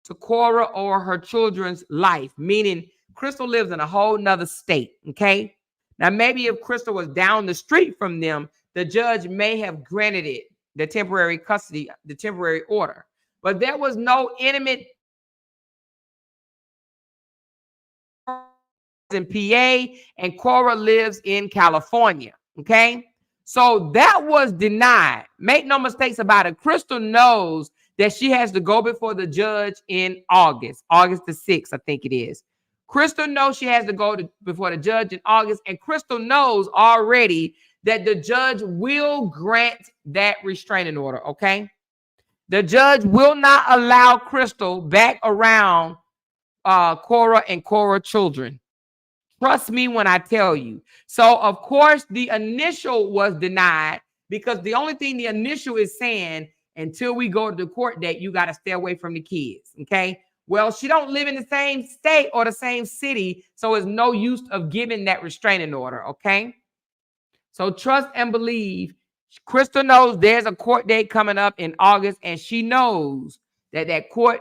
to Korra or her children's life, meaning Crystal lives in a whole nother state, okay? Now, maybe if Crystal was down the street from them, the judge may have granted it the temporary custody, the temporary order. But there was no intimate in PA, and Korra lives in California, okay? So that was denied. Make no mistakes about it. Crystal knows that she has to go before the judge in August the 6th, I think it is. Crystal knows she has to go before the judge in August, and Crystal knows already that the judge will grant that restraining order, okay? The judge will not allow Crystal back around Korra and Korra children. Trust me when I tell you. So, of course, the initial was denied because the only thing the initial is saying, until we go to the court date, you got to stay away from the kids, okay? Well, she don't live in the same state or the same city, so it's no use of giving that restraining order, okay? So trust and believe. Crystal knows there's a court date coming up in August, and she knows that that court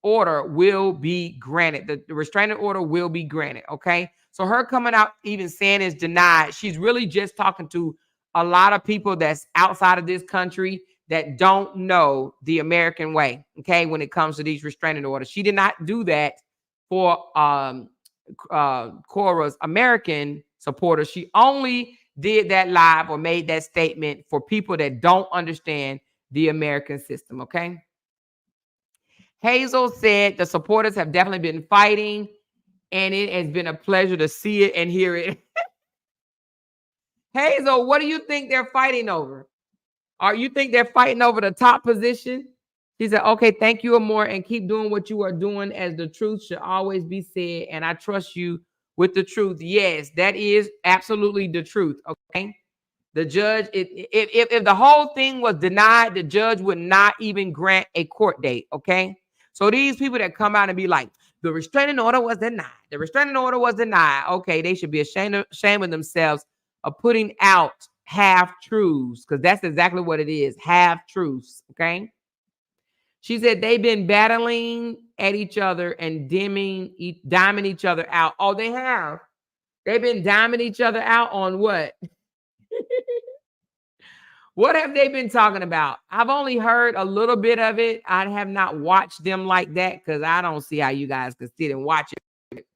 order will be granted. The restraining order will be granted, okay? So her coming out even saying it's denied, she's really just talking to a lot of people that's outside of this country that don't know the American way, okay, when it comes to these restraining orders. She did not do that for Korra's American supporters. She only did that live or made that statement for people that don't understand the American system, okay? Hazel said the supporters have definitely been fighting, and it has been a pleasure to see it and hear it. Hazel, what do you think they're fighting over? Or you think they're fighting over the top position? She said, okay, thank you, Amor, and keep doing what you are doing, as the truth should always be said, and I trust you with the truth. Yes, that is absolutely the truth, okay? The judge, if the whole thing was denied, the judge would not even grant a court date, okay? So these people that come out and be like, the restraining order was denied. The restraining order was denied. Okay, they should be ashamed of themselves of putting out half-truths, because that's exactly what it is, half-truths, okay? She said they've been battling at each other and diming each other out. Oh, they have. They've been diming each other out on what? What have they been talking about? I've only heard a little bit of it. I have not watched them like that because I don't see how you guys can sit and watch it.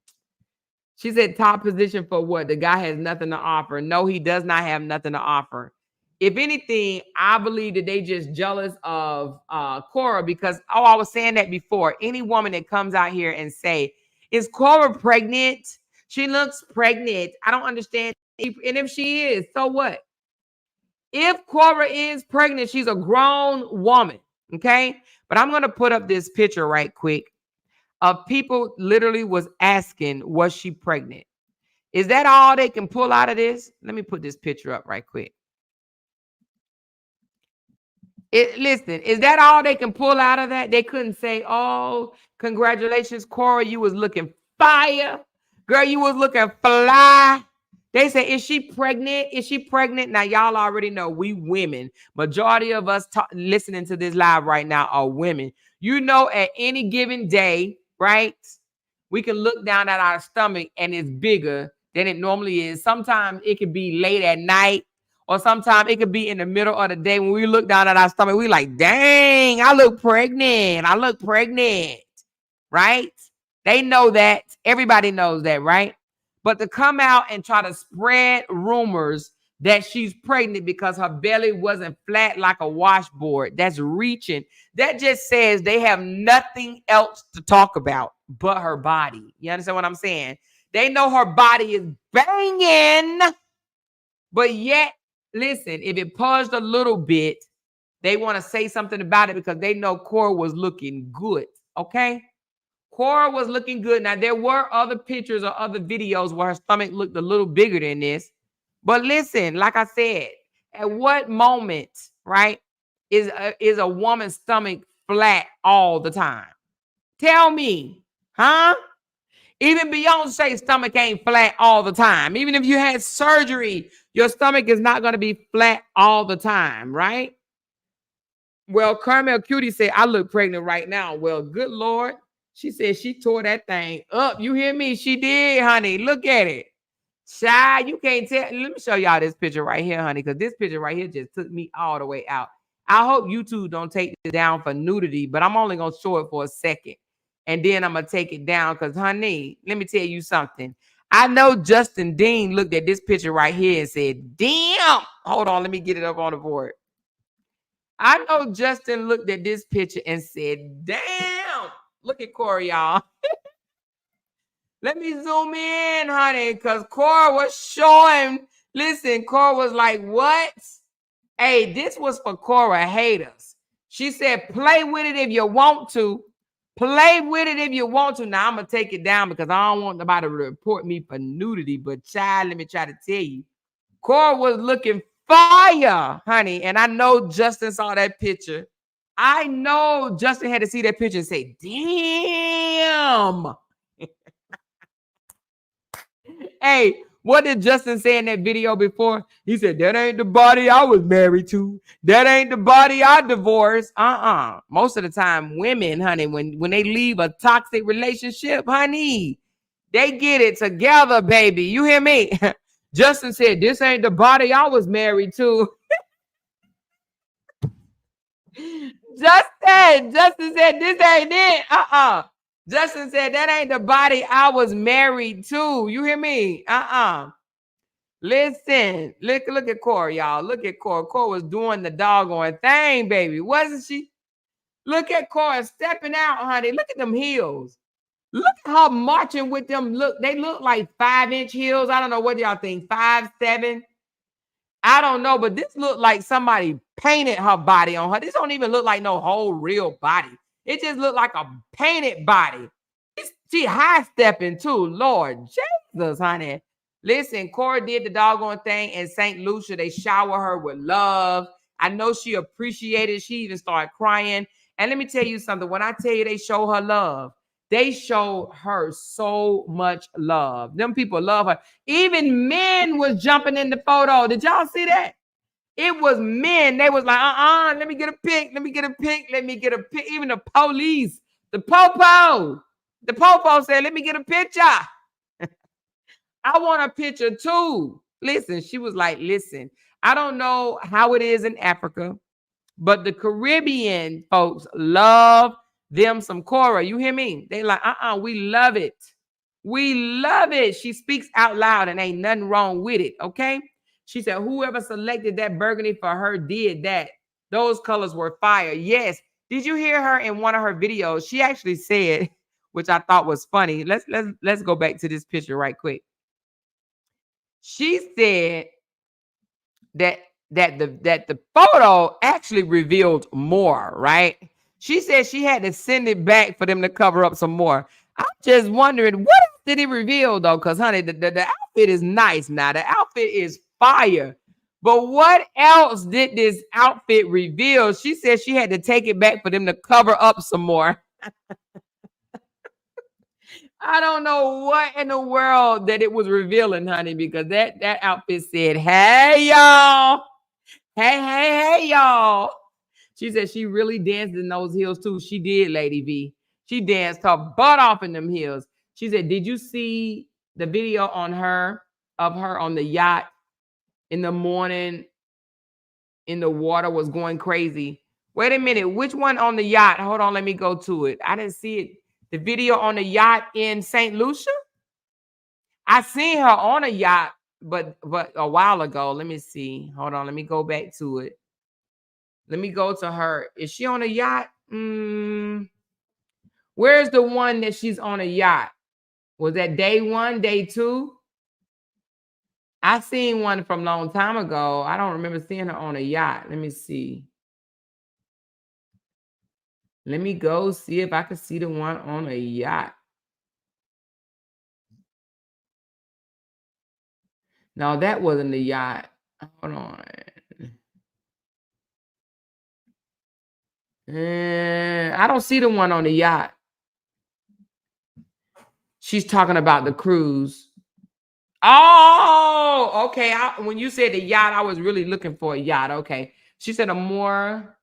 She said top position for what? The guy has nothing to offer. No, he does not have nothing to offer. If anything, I believe that they just jealous of Korra because, I was saying that before. Any woman that comes out here and say, is Korra pregnant? She looks pregnant. I don't understand. And if she is, so what? If Korra is pregnant, she's a grown woman, okay? But I'm going to put up this picture right quick of people literally was asking, was she pregnant? Is that all they can pull out of this? Let me put this picture up right quick. Listen, is that all they can pull out of that? They couldn't say, oh, congratulations, Korra, you was looking fire. Girl, you was looking fly. They say, is she pregnant? Is she pregnant? Now, y'all already know we women. Majority of us listening to this live right now are women. You know, at any given day, right, we can look down at our stomach and it's bigger than it normally is. Sometimes it could be late at night or sometimes it could be in the middle of the day when we look down at our stomach. We like, dang, I look pregnant. I look pregnant, right? They know that. Everybody knows that, right? But to come out and try to spread rumors that she's pregnant because her belly wasn't flat like a washboard, that's reaching. That just says they have nothing else to talk about but her body. You understand what I'm saying? They know her body is banging, but yet, listen, if it paused a little bit, they want to say something about it because they know Korra was looking good, okay? Korra was looking good. Now, there were other pictures or other videos where her stomach looked a little bigger than this. But listen, like I said, at what moment, right, is a woman's stomach flat all the time? Tell me, huh? Even Beyonce's stomach ain't flat all the time. Even if you had surgery, your stomach is not going to be flat all the time, right? Well, Carmel Cutie said, I look pregnant right now. Well, good Lord. She said she tore that thing up. You hear me? She did, honey. Look at it. Shy, you can't tell. Let me show y'all this picture right here, honey, because this picture right here just took me all the way out. I hope YouTube don't take this down for nudity, but I'm only going to show it for a second. And then I'm going to take it down because, honey, let me tell you something. I know Justin Dean looked at this picture right here and said, damn. Hold on, let me get it up on the board. I know Justin looked at this picture and said, damn. Look at Korra, y'all. Let me zoom in, honey, because Korra was showing. Listen, Korra was like, what? Hey, this was for Korra haters. She said, play with it if you want to. Play with it if you want to. Now, I'm going to take it down because I don't want nobody to report me for nudity. But, child, let me try to tell you. Korra was looking fire, honey. And I know Justin saw that picture. I know Justin had to see that picture and say, damn. Hey, what did Justin say in that video before? He said, that ain't the body I was married to. That ain't the body I divorced. Most of the time, women, honey, when they leave a toxic relationship, honey, they get it together, baby. You hear me? Justin said, this ain't the body I was married to. Justin said, this ain't it. Justin said, that ain't the body I was married to. You hear me? Listen, look at Korra, y'all. Look at Korra. Korra was doing the doggone thing, baby. Wasn't she? Look at Korra stepping out, honey. Look at them heels. Look at her marching with them. Look, they look like 5-inch heels. I don't know what y'all think. 5, 7. I don't know, but this looked like somebody painted her body on her. This don't even look like no whole real body. It just looked like a painted body. She high stepping too. Lord Jesus, honey. Listen, Korra did the doggone thing in St. Lucia. They shower her with love. I know she appreciated. She even started crying. And let me tell you something. When I tell you they show her love, they show her so much love. Them people love her. Even men was jumping in the photo. Did y'all see that? It was men. They was like, let me get a pic. Let me get a pic. Let me get a pic. Even the police, the popo said, let me get a picture. I want a picture too. Listen, she was like, listen, I don't know how it is in Africa, but the Caribbean folks love them some Korra. You hear me? They like, we love it. We love it. She speaks out loud and ain't nothing wrong with it, okay? She said, whoever selected that burgundy for her did that. Those colors were fire. Yes. Did you hear her in one of her videos? She actually said, which I thought was funny. Let's go back to this picture right quick. She said that the photo actually revealed more, right? She said she had to send it back for them to cover up some more. I'm just wondering, what did it reveal though? Because honey, the outfit is nice now. The outfit is fire. But what else did this outfit reveal? She said she had to take it back for them to cover up some more. I don't know what in the world that it was revealing, honey, because that outfit said, hey, y'all. Hey, y'all. She said she really danced in those heels too. She did, Lady V. She danced her butt off in them heels. She said, did you see the video of her on the yacht in the morning in the water was going crazy? Wait a minute. Which one on the yacht? Hold on. Let me go to it. I didn't see it. The video on the yacht in St. Lucia? I seen her on a yacht, but a while ago. Let me see. Hold on. Let me go back to it. Let me go to her. Is she on a yacht? Where's the one that she's on a yacht? Was that day 1, day 2? I seen one from a long time ago. I don't remember seeing her on a yacht. Let me see. Let me go see if I can see the one on a yacht. No, that wasn't the yacht. Hold on. I don't see the one on the yacht. She's talking about the cruise. Oh, okay. When you said the yacht, I was really looking for a yacht. Okay. She said a more.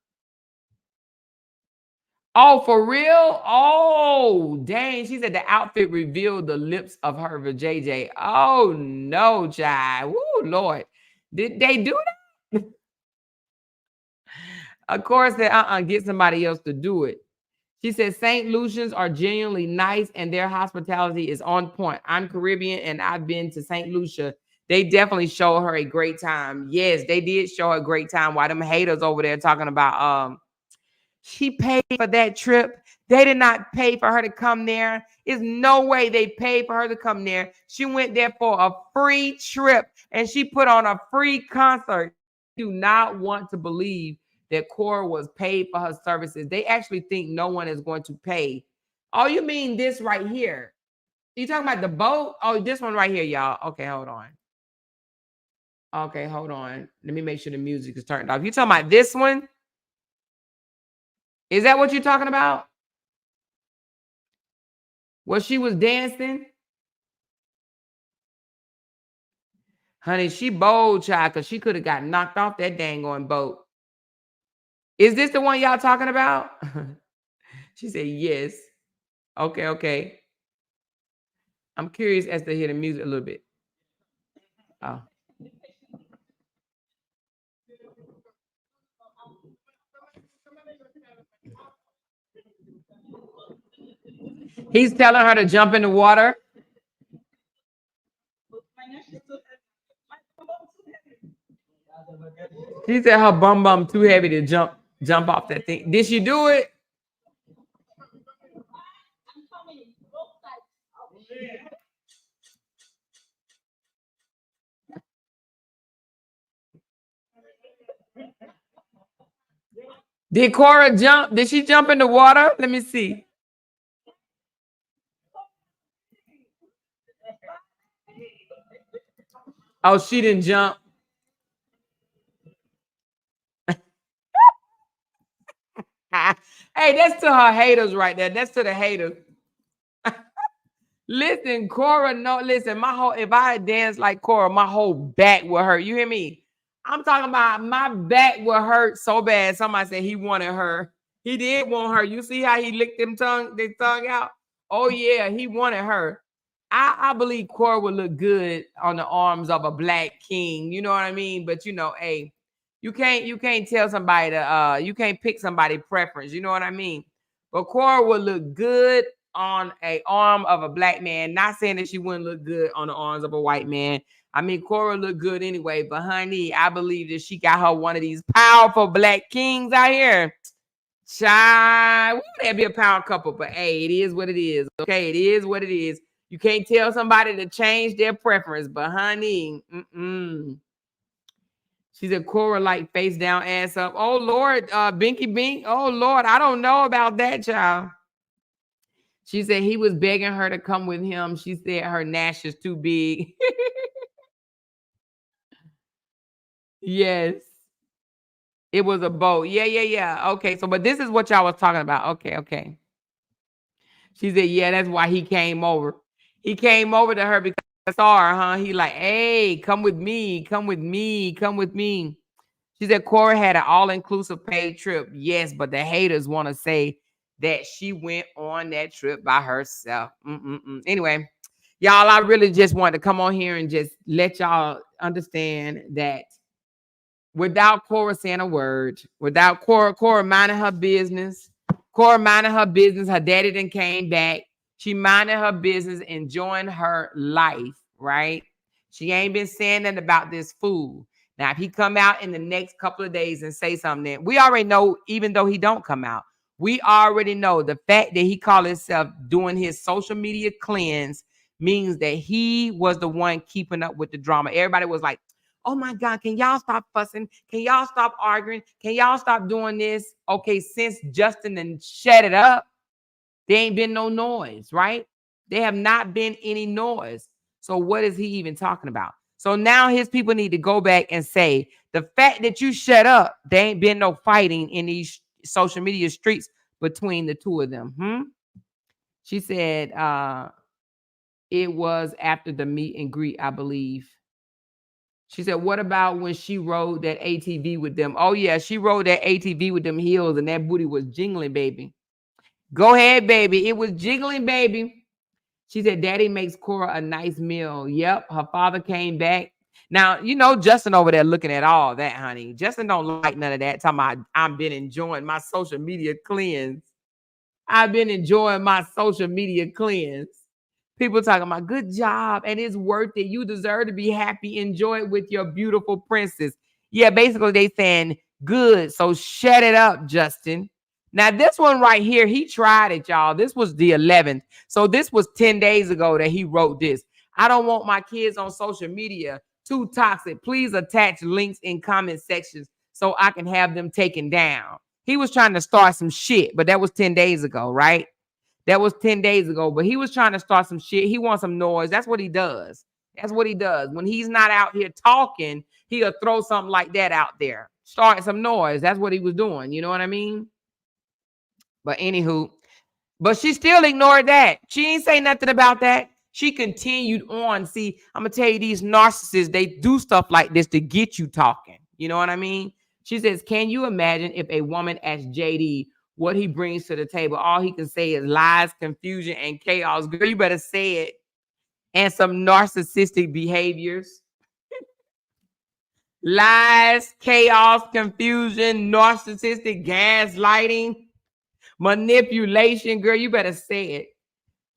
Oh, for real? Oh, dang. She said the outfit revealed the lips of her JJ. Oh, no, Jai. Woo, Lord. Did they do that? Of course, they get somebody else to do it. She said St. Lucians are genuinely nice and their hospitality is on point. I'm Caribbean and I've been to St. Lucia. They definitely show her a great time. Yes, they did show her a great time. Why them haters over there talking about she paid for that trip. They did not pay for her to come there. There's no way they paid for her to come there. She went there for a free trip and she put on a free concert. Do not want to believe that Korra was paid for her services. They actually think no one is going to pay. Oh, you mean this right here? You talking about the boat? Oh, this one right here, y'all. Okay, hold on. Okay, hold on. Let me make sure the music is turned off. You talking about this one? Is that what you're talking about? Where she was dancing? Honey, she bold, child, because she could have got knocked off that dang on boat. Is this the one y'all talking about? She said, yes. Okay. I'm curious as to hear the music a little bit. Oh. He's telling her to jump in the water. She said her bum too heavy to jump off that thing. Did she do it? Did Korra jump? Did she jump in the water? Let me see. Oh, she didn't jump. Hey, that's to her haters right there. That's to the haters. Listen, Korra, no, listen, if I had danced like Korra, my whole back would hurt. You hear me? I'm talking about my back will hurt so bad. Somebody said he wanted her. He did want her. You see how he licked their tongue out? Oh, yeah, he wanted her. I believe Korra would look good on the arms of a black king. You know what I mean? But hey, you can't tell somebody to you can't pick somebody's preference. You know what I mean? But Korra would look good on a arm of a black man. Not saying that she wouldn't look good on the arms of a white man. I mean, Korra looked good anyway, but honey, I believe that she got her one of these powerful black kings out here. Child, wouldn't that be a power couple? But hey, it is what it is. Okay, it is what it is. You can't tell somebody to change their preference, but honey, she said Korra like face down, ass up. Oh Lord, Binky Bink. Oh Lord, I don't know about that, child. She said he was begging her to come with him. She said her Nash is too big. Yes. It was a boat. Yeah. Okay, so but this is what y'all was talking about. Okay. She said, yeah, that's why he came over. He came over to her because I saw her, huh? He like, hey, come with me. Come with me. Come with me. She said Korra had an all-inclusive paid trip. Yes, but the haters want to say that she went on that trip by herself. Anyway, y'all, I really just wanted to come on here and just let y'all understand that without Korra saying a word, without Korra minding her business, her daddy then came back. She minded her business, enjoying her life, right? She ain't been saying nothing about this fool. Now, if he come out in the next couple of days and say something, we already know, even though he don't come out, we already know the fact that he called himself doing his social media cleanse means that he was the one keeping up with the drama. Everybody was like, oh my God, can y'all stop fussing? Can y'all stop arguing? Can y'all stop doing this? Okay, since Justin then shut it up, there ain't been no noise, right? There have not been any noise. So what is he even talking about? So now his people need to go back and say, the fact that you shut up, there ain't been no fighting in these social media streets between the two of them. She said it was after the meet and greet, I believe. She said, what about when she rode that ATV with them? Oh, yeah, she rode that ATV with them heels and that booty was jingling, baby. Go ahead, baby. It was jiggling, baby. She said, Daddy makes Korra a nice meal. Yep, her father came back. Now, Justin over there looking at all that, honey. Justin don't like none of that. Talking about, I've been enjoying my social media cleanse. I've been enjoying my social media cleanse. People talking about good job and it's worth it. You deserve to be happy. Enjoy it with your beautiful princess. Yeah, basically they saying good. So shut it up, Justin. Now this one right here, he tried it, y'all. This was the 11th. So this was 10 days ago that he wrote this. I don't want my kids on social media. Too toxic. Please attach links in comment sections so I can have them taken down. He was trying to start some shit, but that was 10 days ago, right? That was 10 days ago, but he was trying to start some shit. He wants some noise. That's what he does. That's what he does. When he's not out here talking, he'll throw something like that out there. Start some noise. That's what he was doing. You know what I mean? But anywho, but she still ignored that. She ain't say nothing about that. She continued on. See, I'm going to tell you, these narcissists, they do stuff like this to get you talking. You know what I mean? She says, can you imagine if a woman asked JD what he brings to the table? All he can say is lies, confusion, and chaos. Girl, you better say it. And some narcissistic behaviors. Lies, chaos, confusion, narcissistic gaslighting, manipulation. Girl, you better say it.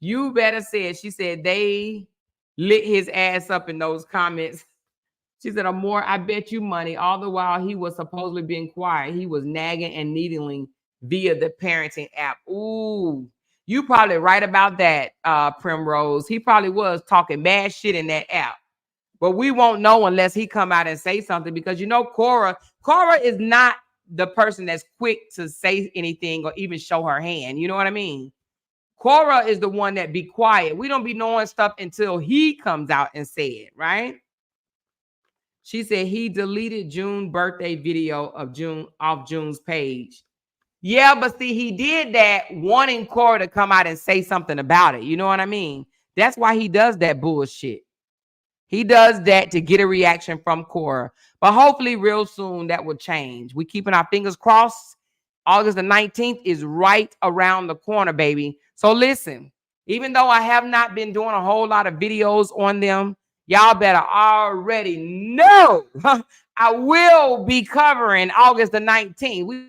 You better say it. She said they lit his ass up in those comments. She said, Amor, I bet you money. All the while he was supposedly being quiet, he was nagging and needling via the parenting app. Ooh, you probably right about that, Primrose. He probably was talking mad shit in that app. But we won't know unless he come out and say something, because Korra is not the person that's quick to say anything or even show her hand. You know what I mean? Korra is the one that be quiet. We don't be knowing stuff until he comes out and say it, right? She said he deleted June's birthday video of June's page. Yeah, but see, he did that wanting Korra to come out and say something about it. You know what I mean? That's why he does that bullshit. He does that to get a reaction from Korra. But hopefully real soon that will change. We keeping our fingers crossed. August the 19th is right around the corner, baby. So listen, even though I have not been doing a whole lot of videos on them, y'all better already know I will be covering August the 19th. We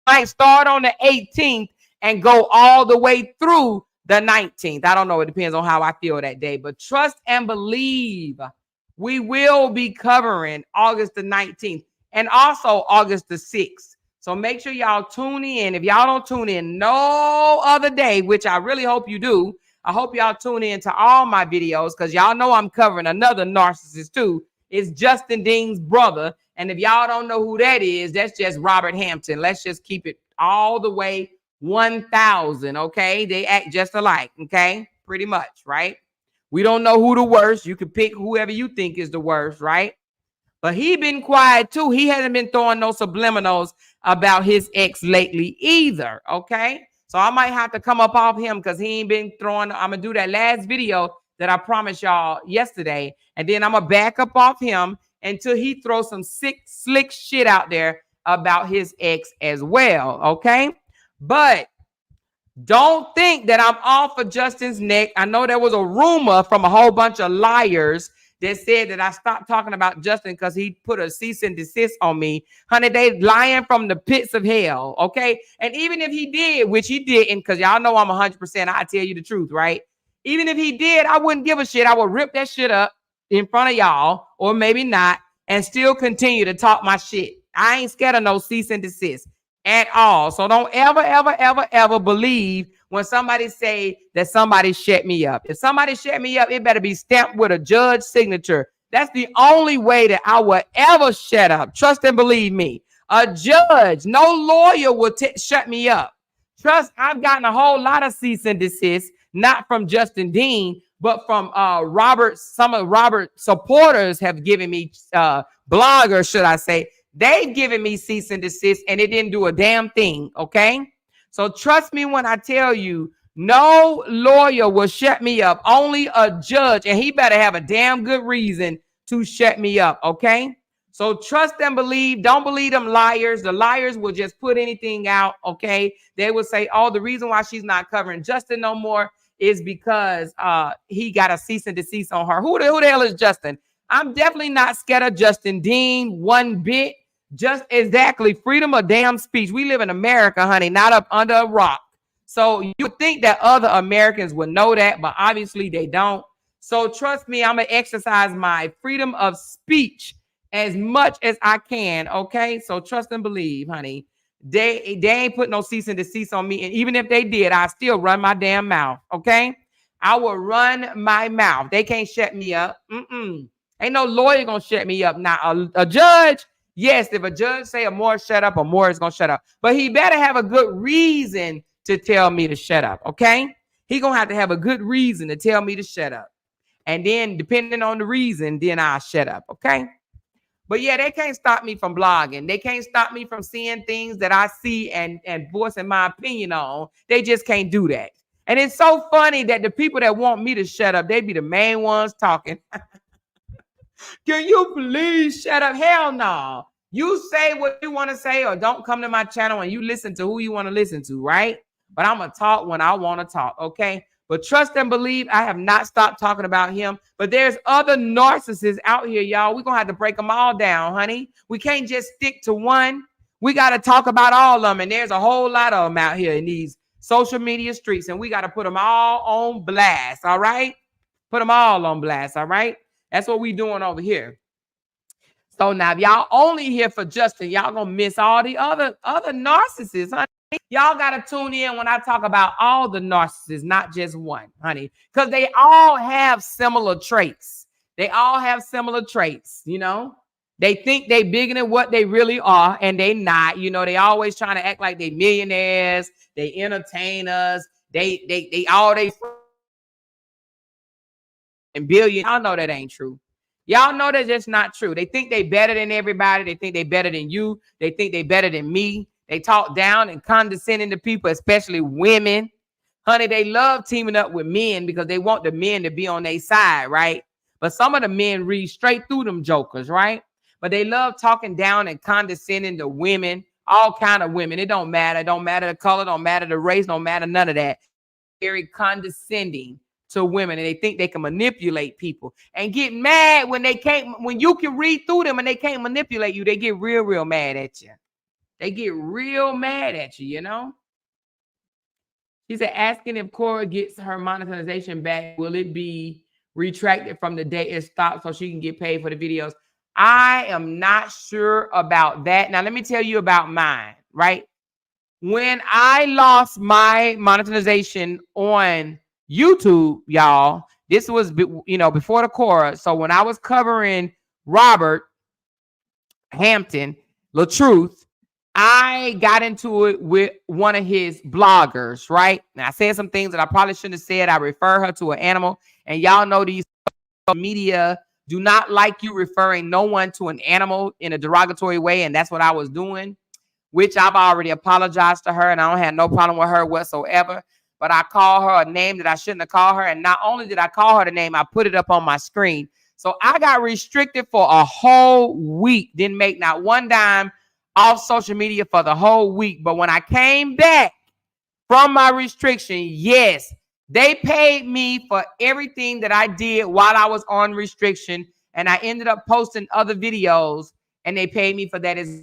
might start on the 18th and go all the way through the 19th. I don't know. It depends on how I feel that day. But trust and believe, we will be covering August the 19th and also August the 6th. So make sure y'all tune in. If y'all don't tune in no other day, which I really hope you do, I hope y'all tune in to all my videos because y'all know I'm covering another narcissist too. It's Justin Dean's brother. And if y'all don't know who that is, that's just Robert Hampton. Let's just keep it all the way 1,000, okay? They act just alike, okay? Pretty much, right? We don't know who the worst. You can pick whoever you think is the worst, right? But he been quiet too. He hasn't been throwing no subliminals about his ex lately either, okay? So I might have to come up off him because he ain't been throwing. I'm going to do that last video that I promised y'all yesterday. And then I'm going to back up off him until he throws some sick, slick shit out there about his ex as well, okay? But don't think that I'm off of Justin's neck. I know there was a rumor from a whole bunch of liars that said that I stopped talking about Justin because he put a cease and desist on me. Honey, they lying from the pits of hell, okay? And even if he did, which he didn't, because y'all know I'm 100%, I tell you the truth, right? Even if he did, I wouldn't give a shit. I would rip that shit up in front of y'all, or maybe not, and still continue to talk my shit. I ain't scared of no cease and desist at all. So don't ever, ever, ever, ever believe when somebody say that somebody shut me up. If somebody shut me up, it better be stamped with a judge signature. That's the only way that I will ever shut up. Trust and believe me. A judge, no lawyer will shut me up. Trust, I've gotten a whole lot of cease and desist, not from Justin Dean, but from Robert. Some of Robert's supporters have given me, bloggers, should I say, they've given me cease and desist, and it didn't do a damn thing, okay? So trust me when I tell you, no lawyer will shut me up, only a judge, and he better have a damn good reason to shut me up, okay? So trust and believe. Don't believe them liars. The liars will just put anything out, okay? They will say, oh, the reason why she's not covering Justin no more is because he got a cease and desist on her. Who the hell is Justin? I'm definitely not scared of Justin Dean one bit. Just exactly freedom of damn speech. We live in America, honey, not up under a rock. So you would think that other Americans would know that, but obviously they don't. So trust me, I'm going to exercise my freedom of speech as much as I can, okay? So trust and believe, honey. They ain't put no cease and desist on me. And even if they did, I still run my damn mouth, okay? I will run my mouth. They can't shut me up. Ain't no lawyer going to shut me up. Now, a judge, yes, if a judge say Amore shut up, Amore is going to shut up. But he better have a good reason to tell me to shut up, okay? He going to have a good reason to tell me to shut up. And then depending on the reason, then I'll shut up, okay? But yeah, they can't stop me from blogging. They can't stop me from seeing things that I see and voicing my opinion on. They just can't do that. And it's so funny that the people that want me to shut up, they be the main ones talking. Can you please shut up? Hell no. You say what you want to say or don't come to my channel and you listen to who you want to listen to, right? But I'm going to talk when I want to talk, okay? But trust and believe, I have not stopped talking about him. But there's other narcissists out here, y'all. We're going to have to break them all down, honey. We can't just stick to one. We got to talk about all of them. And there's a whole lot of them out here in these social media streets. And we got to put them all on blast, all right? Put them all on blast, all right? That's what we doing over here. So now if y'all only here for Justin, y'all gonna miss all the other narcissists, honey. Y'all gotta tune in when I talk about all the narcissists, not just one, honey, because they all have similar traits. They all have similar traits, you know. They think they bigger than what they really are, and they not. You know, they always trying to act like they millionaires, they entertainers, they all they and billion. Y'all know that ain't true. Y'all know that's just not true. They think they better than everybody. They think they better than you. They think they better than me. They talk down and condescending to people, especially women. Honey, they love teaming up with men because they want the men to be on their side, right? But some of the men read straight through them jokers, right? But they love talking down and condescending to women, all kind of women. It don't matter. It don't matter the color, don't matter the race, don't matter none of that. Very condescending to women, and they think they can manipulate people and get mad when they can't, when you can read through them and they can't manipulate you. They get real, real mad at you. They get real mad at you, you know? She said, asking if Korra gets her monetization back, will it be retracted from the day it stopped so she can get paid for the videos? I am not sure about that. Now, let me tell you about mine, right? When I lost my monetization on YouTube, y'all, this was, you know, before the Korra. So when I was covering Robert Hampton, LaTruth, I got into it with one of his bloggers, right? Now, I said some things that I probably shouldn't have said. I refer her to an animal. And y'all know these media do not like you referring no one to an animal in a derogatory way. And that's what I was doing, which I've already apologized to her. And I don't have no problem with her whatsoever. But I call her a name that I shouldn't have called her. And not only did I call her the name, I put it up on my screen. So I got restricted for a whole week. Didn't make not one dime off social media for the whole week. But when I came back from my restriction, yes, they paid me for everything that I did while I was on restriction. And I ended up posting other videos and they paid me for that as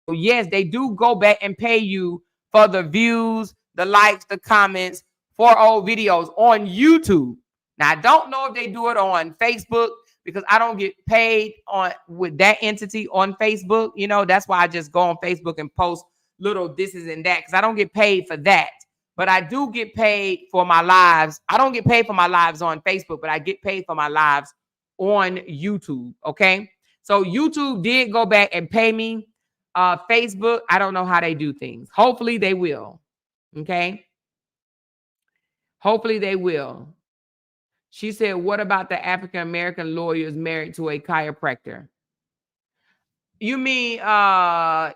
well. Yes, they do go back and pay you for the views, the likes, the comments for old videos on YouTube. Now, I don't know if they do it on Facebook, because I don't get paid on with that entity on Facebook. You know, that's why I just go on Facebook and post little thises and that, because I don't get paid for that. But I do get paid for my lives. I don't get paid for my lives on Facebook, but I get paid for my lives on YouTube. Okay. So YouTube did go back and pay me. Facebook, I don't know how they do things. Hopefully they will. Okay. Hopefully they will. She said, what about the African-American lawyers married to a chiropractor? You mean, yeah.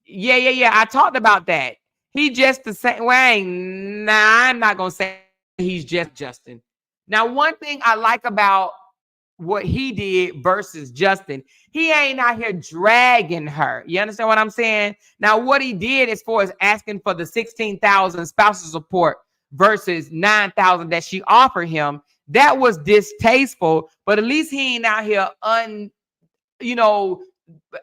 I talked about that. He just the same way. Nah, I'm not going to say he's just Justin. Now, one thing I like about what he did versus Justin, he ain't out here dragging her. You understand what I'm saying? Now, what he did as far as asking for the $16,000 spousal support versus $9,000 that she offered him, that was distasteful, but at least he ain't out here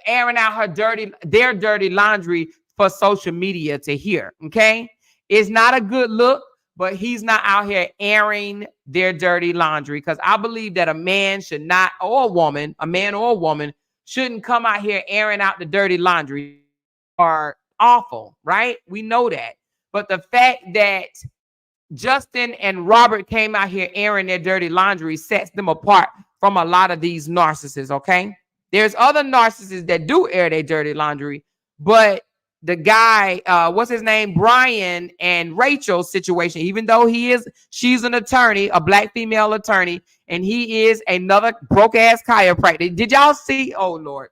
airing out their dirty laundry for social media to hear. Okay. It's not a good look, but he's not out here airing their dirty laundry, because I believe that a man should not, or a woman, a man or a woman shouldn't come out here airing out the dirty laundry. Are awful, right? We know that. But the fact that Justin and Robert came out here airing their dirty laundry sets them apart from a lot of these narcissists, okay? There's other narcissists that do air their dirty laundry, but the guy, what's his name? Brian and Rachel's situation, even though she's an attorney, a black female attorney, and he is another broke-ass chiropractor. Did y'all see? Oh, Lord.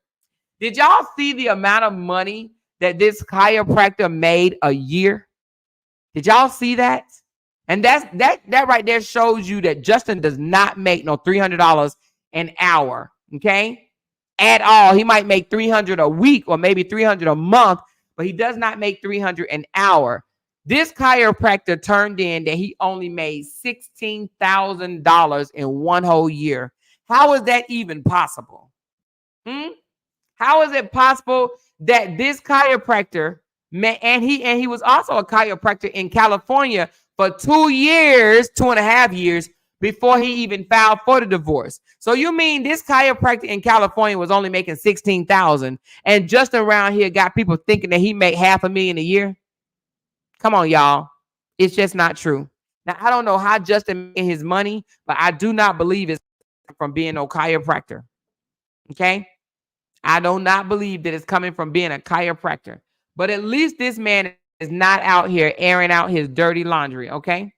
Did y'all see the amount of money that this chiropractor made a year? Did y'all see that? And that right there shows you that Justin does not make no $300 an hour, okay? At all. He might make $300 a week or maybe $300 a month, but he does not make $300 an hour. This chiropractor turned in that he only made $16,000 in one whole year. How is that even possible? How is it possible that this chiropractor, and he was also a chiropractor in California for 2 years, 2.5 years before he even filed for the divorce. So you mean this chiropractor in California was only making $16,000, and just around here got people thinking that he made $500,000 a year? Come on, y'all. It's just not true. Now, I don't know how Justin made his money, but I do not believe it's from being no chiropractor. Okay? I do not believe that it's coming from being a chiropractor. But at least this man is not out here airing out his dirty laundry, okay?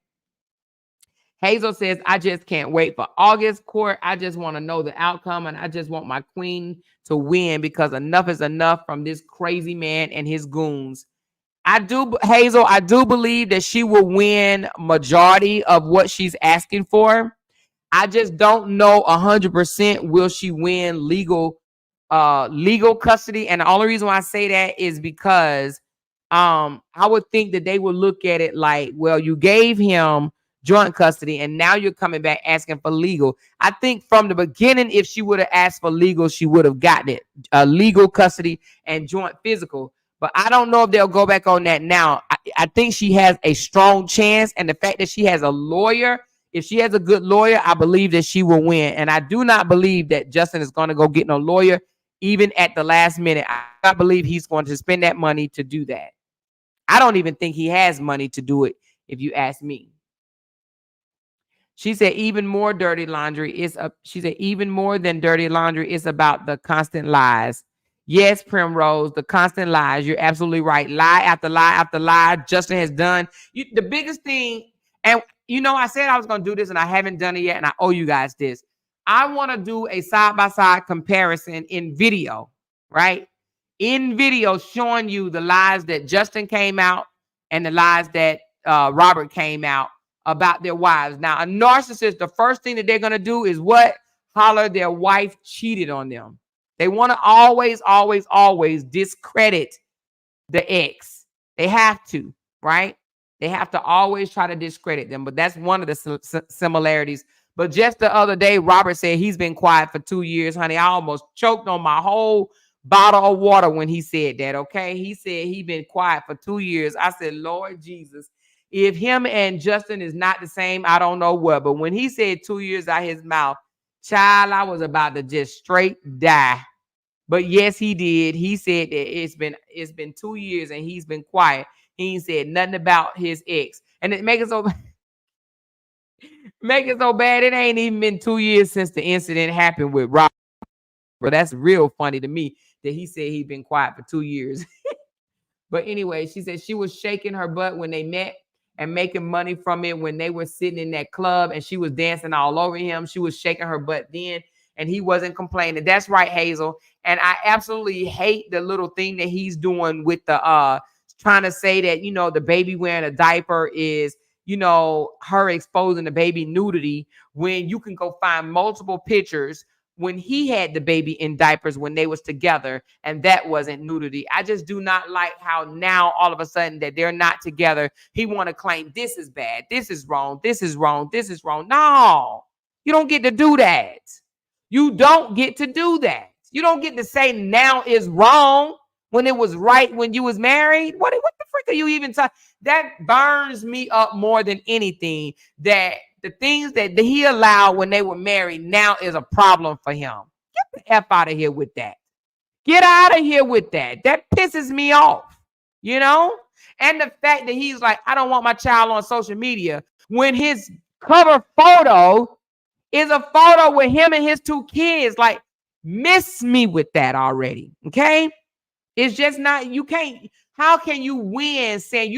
Hazel says, I just can't wait for August court. I just want to know the outcome, and I just want my queen to win, because enough is enough from this crazy man and his goons. Hazel, I do believe that she will win majority of what she's asking for. I just don't know 100% will she win legal custody. And the only reason why I say that is because I would think that they would look at it like, well, you gave him joint custody and now you're coming back asking for legal. I think from the beginning, if she would have asked for legal, she would have gotten it, legal custody and joint physical. But I don't know if they'll go back on that now. I think she has a strong chance, and the fact that she has a lawyer, if she has a good lawyer, I believe that she will win. And I do not believe that Justin is going to go get no lawyer even at the last minute. I do not believe he's going to spend that money to do that. I don't even think he has money to do it, if you ask me. She said even more dirty laundry is she said even more than dirty laundry is about the constant lies. Yes, Primrose, the constant lies. You're absolutely right. Lie after lie after lie. Justin has done the biggest thing. And I said I was going to do this and I haven't done it yet. And I owe you guys this. I want to do a side-by-side comparison in video, right? In video, showing you the lies that Justin came out and the lies that Robert came out about their wives. Now, a narcissist, the first thing that they're going to do is what? Holler their wife cheated on them. They want to always, always, always discredit the ex. They have to, right? They have to always try to discredit them. But that's one of the similarities. But just the other day, Robert said he's been quiet for 2 years. Honey, I almost choked on my whole bottle of water when he said that, okay? He said he's been quiet for 2 years. I said, Lord Jesus, if him and Justin is not the same, I don't know what. But when he said 2 years out his mouth, child, I was about to just straight die. But yes, he did. He said that it's been 2 years and he's been quiet. He ain't said nothing about his ex. And it make it so bad. It ain't even been 2 years since the incident happened with Robert. But that's real funny to me that he said he'd been quiet for 2 years. But anyway, she said she was shaking her butt when they met and making money from it when they were sitting in that club and she was dancing all over him. She was shaking her butt then and he wasn't complaining. That's right, Hazel. And I absolutely hate the little thing that he's doing with the trying to say that, the baby wearing a diaper is, her exposing the baby nudity, when you can go find multiple pictures when he had the baby in diapers when they was together, and that wasn't nudity. I just do not like how now all of a sudden that they're not together, he want to claim this is bad, this is wrong, this is wrong, this is wrong. No, you don't get to do that. You don't get to do that. You don't get to say now is wrong when it was right when you was married. What the freak are you even talking? That burns me up more than anything, that the things that he allowed when they were married now is a problem for him. Get the F out of here with that. Get out of here with that. That pisses me off, And the fact that he's like, I don't want my child on social media, when his cover photo is a photo with him and his 2 kids. Like, miss me with that already, okay? It's just not, you can't, how can you win saying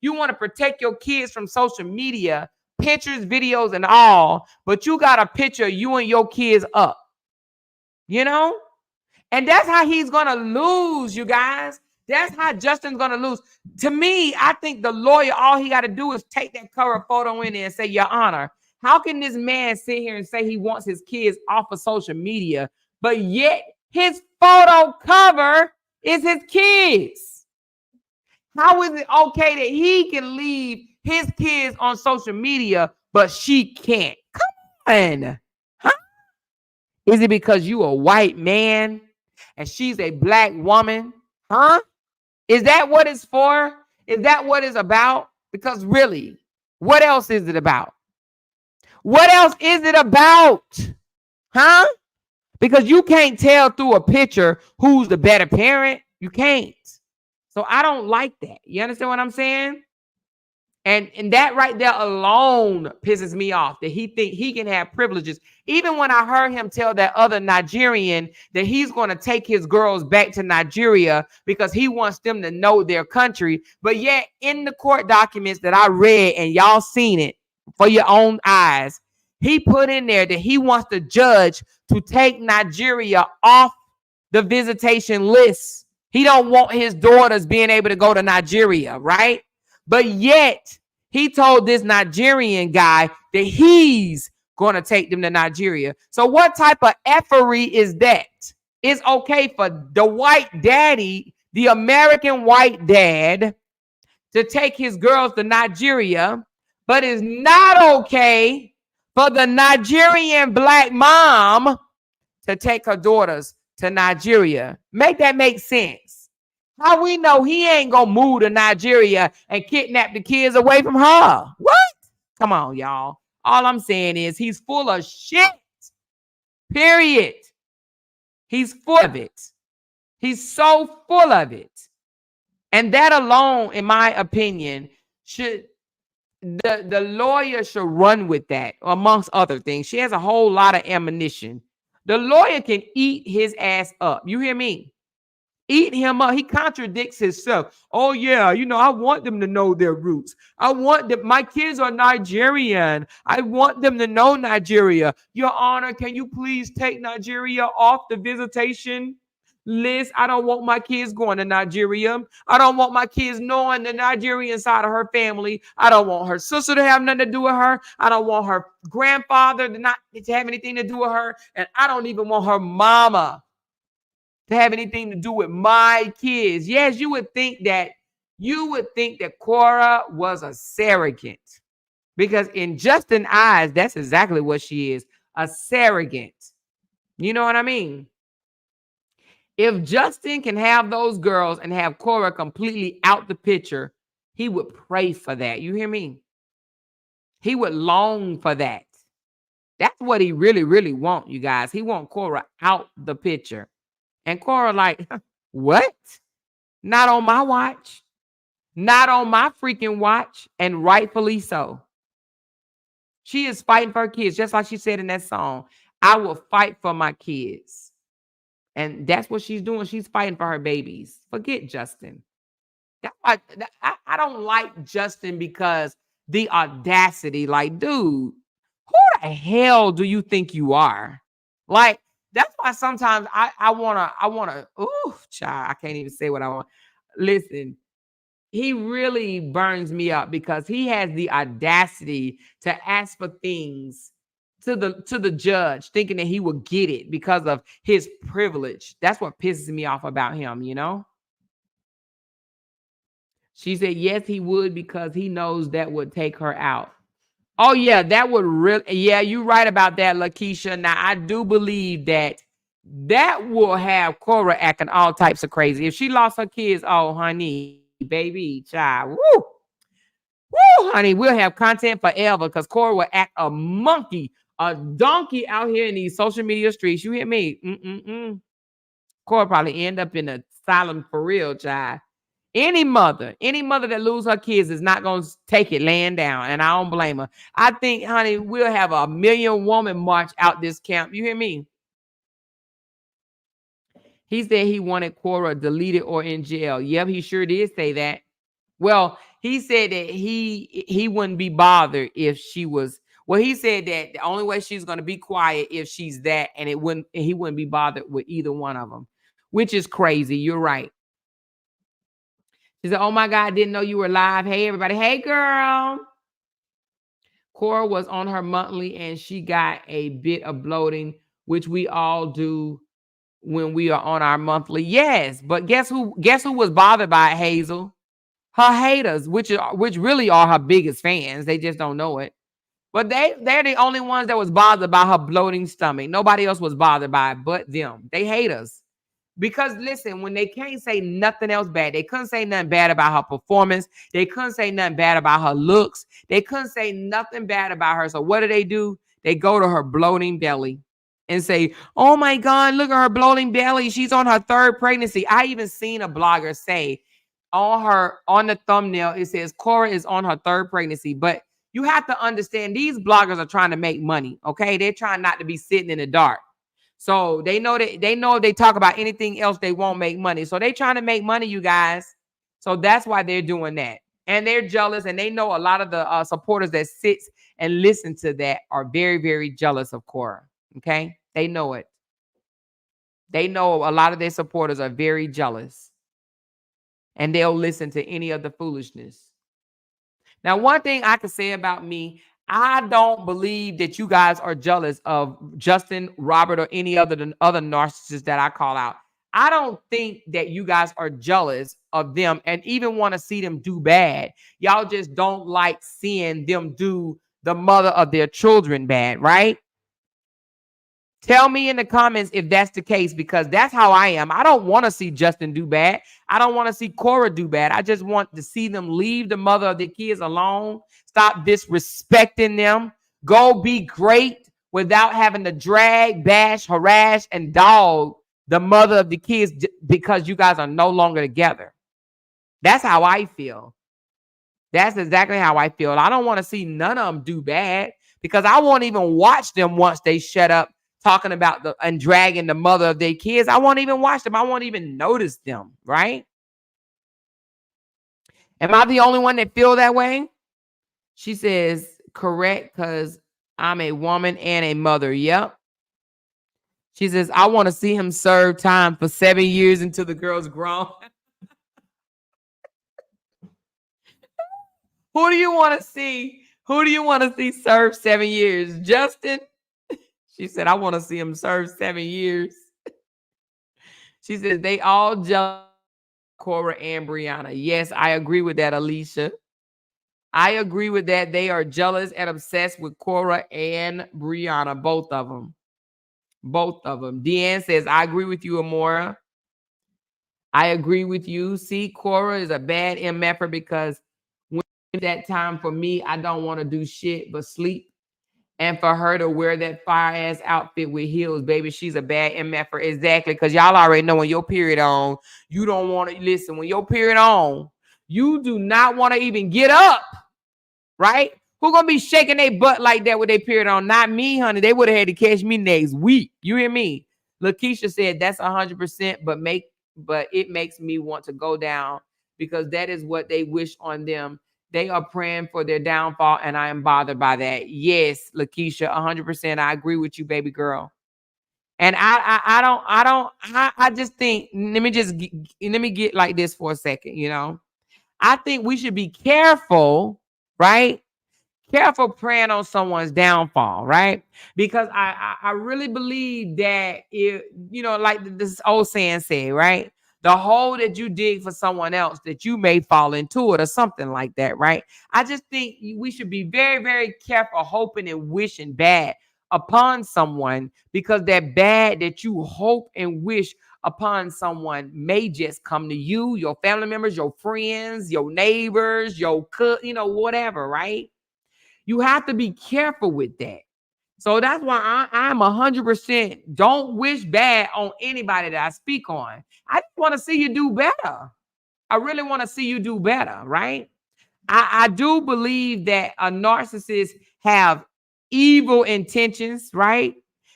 you want to protect your kids from social media, pictures, videos, and all, but you got a picture of you and your kids up, And that's how he's going to lose, you guys. That's how Justin's going to lose. To me, I think the lawyer, all he got to do is take that cover photo in there and say, Your Honor, how can this man sit here and say he wants his kids off of social media, but yet his photo cover is his kids? How is it okay that he can leave his kids on social media, but she can't? Come on. Huh? Is it because you a white man and she's a black woman? Huh? Is that what it's for? Is that what it's about? Because really, what else is it about? What else is it about? Huh? Because you can't tell through a picture who's the better parent. You can't. So I don't like that. You understand what I'm saying? And that right there alone pisses me off, that he think he can have privileges. Even when I heard him tell that other Nigerian that he's going to take his girls back to Nigeria because he wants them to know their country. But yet in the court documents that I read, and y'all seen it for your own eyes, he put in there that he wants the judge to take Nigeria off the visitation list. He don't want his daughters being able to go to Nigeria, right? But yet he told this Nigerian guy that he's going to take them to Nigeria. So what type of effery is that? It's okay for the white daddy, the American white dad, to take his girls to Nigeria, but it's not okay for the Nigerian black mom to take her daughters to Nigeria. Make that make sense. How we know he ain't gonna move to Nigeria and kidnap the kids away from her? What? Come on, y'all. All I'm saying is he's full of shit. Period. He's full of it. He's so full of it. And that alone, in my opinion, should the lawyer should run with that, amongst other things. She has a whole lot of ammunition. The lawyer can eat his ass up. You hear me? Eat him up. He contradicts himself. Oh, yeah, I want them to know their roots. I want them. My kids are Nigerian. I want them to know Nigeria. Your Honor, can you please take Nigeria off the visitation list? I don't want my kids going to Nigeria. I don't want my kids knowing the Nigerian side of her family. I don't want her sister to have nothing to do with her. I don't want her grandfather to have anything to do with her. And I don't even want her mama to have anything to do with my kids. Yes, you would think that Korra was a surrogate, because in Justin's eyes, that's exactly what she is, a surrogate. You know what I mean? If Justin can have those girls and have Korra completely out the picture, he would pray for that. You hear me? He would long for that. That's what he really, really want, you guys. He want Korra out the picture. And Korra like, what? Not on my watch. Not on my freaking watch. And rightfully so. She is fighting for her kids, just like she said in that song. I will fight for my kids. And that's what she's doing. She's fighting for her babies. Forget Justin. That's why I don't like Justin, because the audacity. Like, dude, who the hell do you think you are? Like, that's why sometimes I wanna, ooh, child, I can't even say what I want. Listen, he really burns me up, because he has the audacity to ask for things to the judge, thinking that he will get it because of his privilege. That's what pisses me off about him, She said, yes, he would, because he knows that would take her out. Oh, yeah, that would really, yeah, you're right about that, Lakeisha. Now, I do believe that will have Korra acting all types of crazy. If she lost her kids, oh, honey, baby, child, woo, honey, we'll have content forever, because Korra will act a monkey, a donkey out here in these social media streets. You hear me? Korra probably end up in an asylum for real, child. Any mother that lose her kids is not going to take it laying down, and I don't blame her. I think, honey, we'll have a 1,000,000 woman march out this camp. You hear me? He said he wanted Korra deleted or in jail. Yep, he sure did say that. Well, he said that he wouldn't be bothered if she was. Well, he said that the only way she's going to be quiet if she's that, and he wouldn't be bothered with either one of them, which is crazy. You're right. She said, oh my God, I didn't know you were live. Hey, everybody. Hey, girl. Korra was on her monthly and she got a bit of bloating, which we all do when we are on our monthly. Yes, but guess who was bothered by it, Hazel? Her haters, which really are her biggest fans. They just don't know it. But they're the only ones that was bothered by her bloating stomach. Nobody else was bothered by it but them. They hate us. Because listen, when they can't say nothing else bad, they couldn't say nothing bad about her performance. They couldn't say nothing bad about her looks. They couldn't say nothing bad about her. So what do? They go to her bloating belly and say, oh my God, look at her bloating belly. She's on her 3rd pregnancy. I even seen a blogger say on the thumbnail, it says Korra is on her 3rd pregnancy. But you have to understand, these bloggers are trying to make money. Okay. They're trying not to be sitting in the dark. So they know if they talk about anything else, they won't make money. So they're trying to make money, you guys. So that's why they're doing that. And they're jealous. And they know a lot of the supporters that sits and listen to that are very, very jealous of Korra. Okay. They know it. They know a lot of their supporters are very jealous. and they'll listen to any of the foolishness. Now, one thing I can say about me, I don't believe that you guys are jealous of Justin, Robert, or any other narcissists that I call out. I don't think that you guys are jealous of them and even want to see them do bad. Y'all just don't like seeing them do the mother of their children bad, right? Tell me in the comments if that's the case, because that's how I am. I don't want to see Justin do bad. I don't want to see Korra do bad. I just want to see them leave the mother of their kids alone. Stop disrespecting them. Go be great without having to drag, bash, harass, and dog the mother of the kids because you guys are no longer together. That's how I feel. That's exactly how I feel. I don't want to see none of them do bad because I won't even watch them once they shut up talking about and dragging the mother of their kids. I won't even watch them. I won't even notice them, right? Am I the only one that feel that way? She says, correct, because I'm a woman and a mother. Yep. She says, I want to see him serve time for 7 years until the girl's grown. Who do you want to see? Who do you want to see serve 7 years? Justin? She said, I want to see him serve 7 years. She says, they all jealous of Korra and Brianna. Yes, I agree with that, Alicia. I agree with that. They are jealous and obsessed with Korra and Brianna, both of them. Both of them. Deanne says, I agree with you, Amora. I agree with you. See, Korra is a bad MFer because when that time for me, I don't want to do shit but sleep. And for her to wear that fire-ass outfit with heels, baby, she's a bad MFer. Exactly, because y'all already know when your period on, you don't want to, listen, when your period on, you do not want to even get up, right? Who going to be shaking their butt like that with their period on? Not me, honey. They would have had to catch me next week. You hear me? Lakeisha said, that's 100%, but it makes me want to go down because that is what they wish on them. They are praying for their downfall, and I am bothered by that. Yes, Lakeisha, 100%. I agree with you, baby girl. And I just think, let me get like this for a second, you know. I think we should be careful, right? Careful praying on someone's downfall, right? Because I really believe that it, you know, like this old saying said, right? The hole that you dig for someone else, that you may fall into it or something like that, right? I just think we should be very, very careful hoping and wishing bad upon someone, because that bad that you hope and wish upon someone may just come to you, your family members, your friends, your neighbors, your you know, whatever, right? You have to be careful with that. So that's why I'm 100% don't wish bad on anybody that I speak on. I just want to see you do better. I really want to see you do better, right? I do believe that a narcissist have evil intentions, right?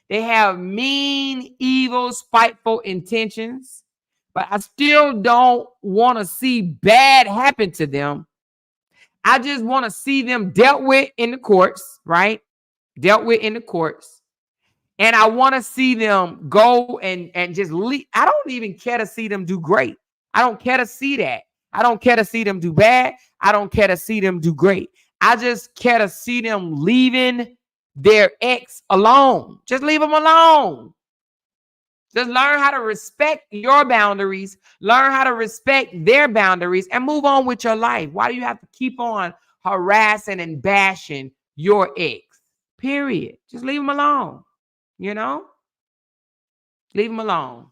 They have mean, evil, spiteful intentions, but I still don't want to see bad happen to them. I just want to see them dealt with in the courts, right? Dealt with in the courts. And I want to see them go and just leave. I don't even care to see them do great. I don't care to see that. I don't care to see them do bad. I don't care to see them do great. I just care to see them leaving their ex alone. Just leave them alone. Just learn how to respect your boundaries, learn how to respect their boundaries, and move on with your life. Why do you have to keep on harassing and bashing your ex? Period. Just leave them alone. You know? Leave them alone.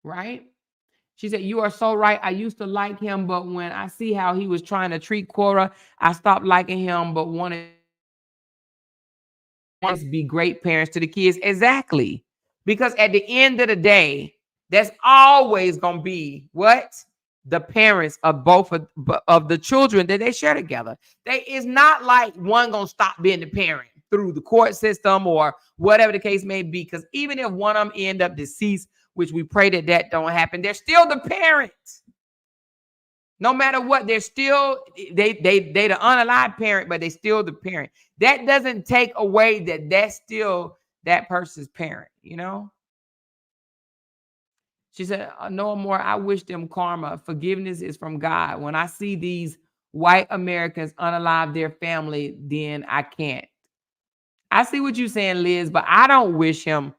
Right? She said, you are so right. I used to like him, but when I see how he was trying to treat Korra, I stopped liking him, but wanted to be great parents to the kids. Exactly. Because at the end of the day, that's always going to be what? The parents of both of the children that they share together. It's not like one going to stop being the parent through the court system or whatever the case may be. Because even if one of them end up deceased, which we pray that don't happen, they're still the parent. No matter what, they're still, they the unalive parent, but they still the parent. That doesn't take away that that's still that person's parent, you know? She said, no more. I wish them karma. Forgiveness is from God. When I see these white Americans unalive their family, then I can't. I see what you're saying, Liz, but I don't wish him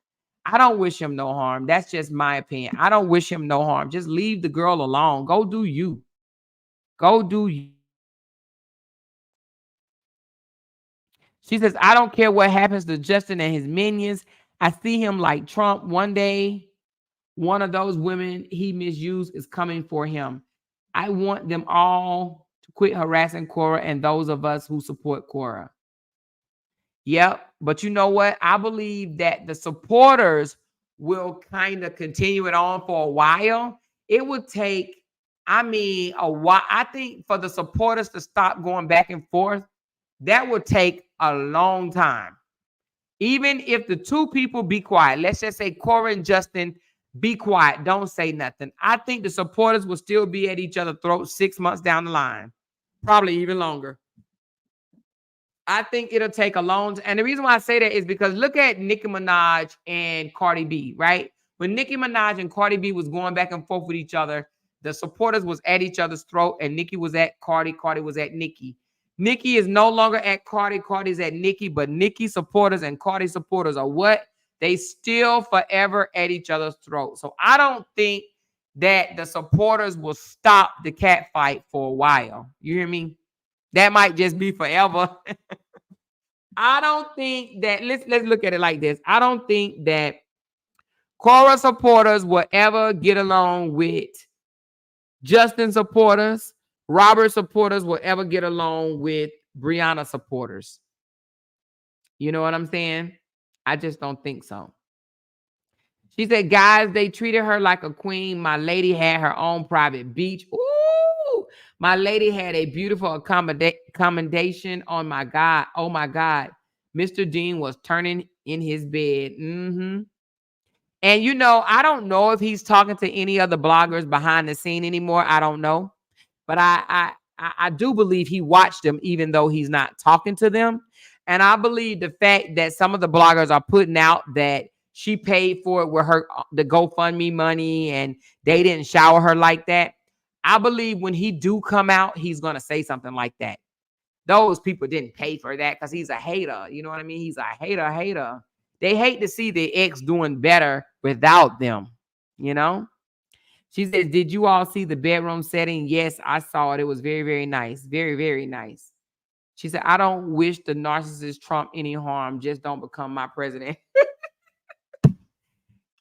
no harm. That's just my opinion. I don't wish him no harm. Just leave the girl alone. Go do you. Go do you. She says, I don't care what happens to Justin and his minions. I see him like Trump. One day, one of those women he misused is coming for him. I want them all to quit harassing Korra and those of us who support Korra. Yep. But you know what? I believe that the supporters will kind of continue it on for a while. It would take, a while. I think for the supporters to stop going back and forth, that would take a long time. Even if the two people be quiet, let's just say Korra and Justin be quiet, don't say nothing. I think the supporters will still be at each other's throats 6 months down the line, probably even longer. I think it'll take a long time. And the reason why I say that is because look at Nicki Minaj and Cardi B, right? When Nicki Minaj and Cardi B was going back and forth with each other, the supporters was at each other's throat, and Nicki was at Cardi, Cardi was at Nicki. Nicki is no longer at Cardi, Cardi's at Nicki, but Nicki supporters and Cardi supporters are what? They still forever at each other's throat. So I don't think that the supporters will stop the cat fight for a while. You hear me? That might just be forever. I don't think that, let's look at it like this. I don't think that Korra supporters will ever get along with Justin supporters. Robert supporters will ever get along with Brianna supporters. You know what I'm saying? I just don't think so. She said, guys, they treated her like a queen. My lady had her own private beach. Ooh, my lady had a beautiful accommodation. Oh my God. Oh my God. Mr. Dean was turning in his bed. And you know, I don't know if he's talking to any other bloggers behind the scene anymore. I don't know. But I do believe he watched them, even though he's not talking to them. And I believe the fact that some of the bloggers are putting out that she paid for it with her the GoFundMe money and they didn't shower her like that. I believe when he do come out, he's going to say something like that. Those people didn't pay for that because he's a hater. You know what I mean? He's a hater. They hate to see the ex doing better without them, you know? She says, did you all see the bedroom setting? Yes, I saw it. It was very, very nice. Very, very nice. She said, I don't wish the narcissist Trump any harm. Just don't become my president.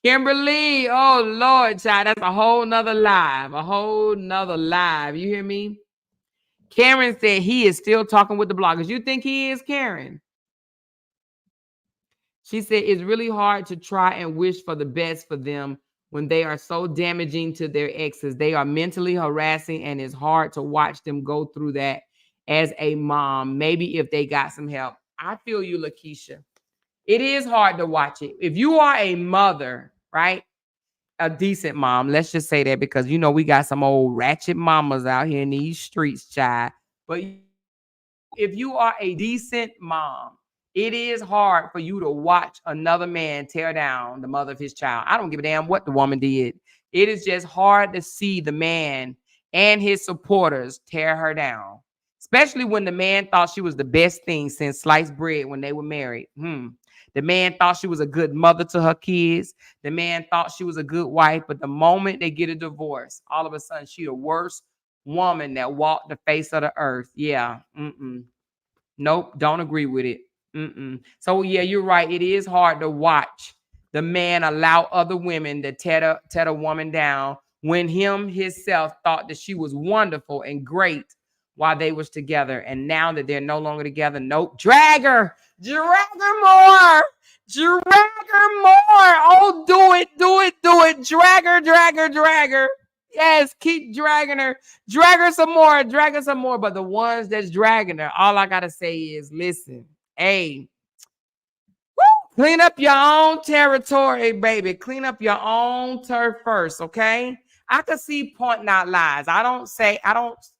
Kimberly, oh Lord, child, that's a whole nother live. A whole nother live. You hear me? Karen said he is still talking with the bloggers. You think he is, Karen? She said it's really hard to try and wish for the best for them when they are so damaging to their exes. They are mentally harassing, and it's hard to watch them go through that as a mom. Maybe if they got some help. I feel you, Lakeisha. It is hard to watch it. If you are a mother, right? A decent mom. Let's just say that because, you know, we got some old ratchet mamas out here in these streets, child. But if you are a decent mom, it is hard for you to watch another man tear down the mother of his child. I don't give a damn what the woman did. It is just hard to see the man and his supporters tear her down, especially when the man thought she was the best thing since sliced bread when they were married. The man thought she was a good mother to her kids. The man thought she was a good wife. But the moment they get a divorce, all of a sudden, she the worst woman that walked the face of the earth. Yeah. Nope. Don't agree with it. So, yeah, you're right. It is hard to watch the man allow other women to tear a woman down when himself thought that she was wonderful and great while they was together. And now that they're no longer together, nope. Drag her more. Oh, do it. Drag her. Yes, keep dragging her. Drag her some more. But the ones that's dragging her, all I gotta say is, listen, hey, clean up your own territory, baby. Clean up your own turf first, okay? I could see pointing out lies. I don't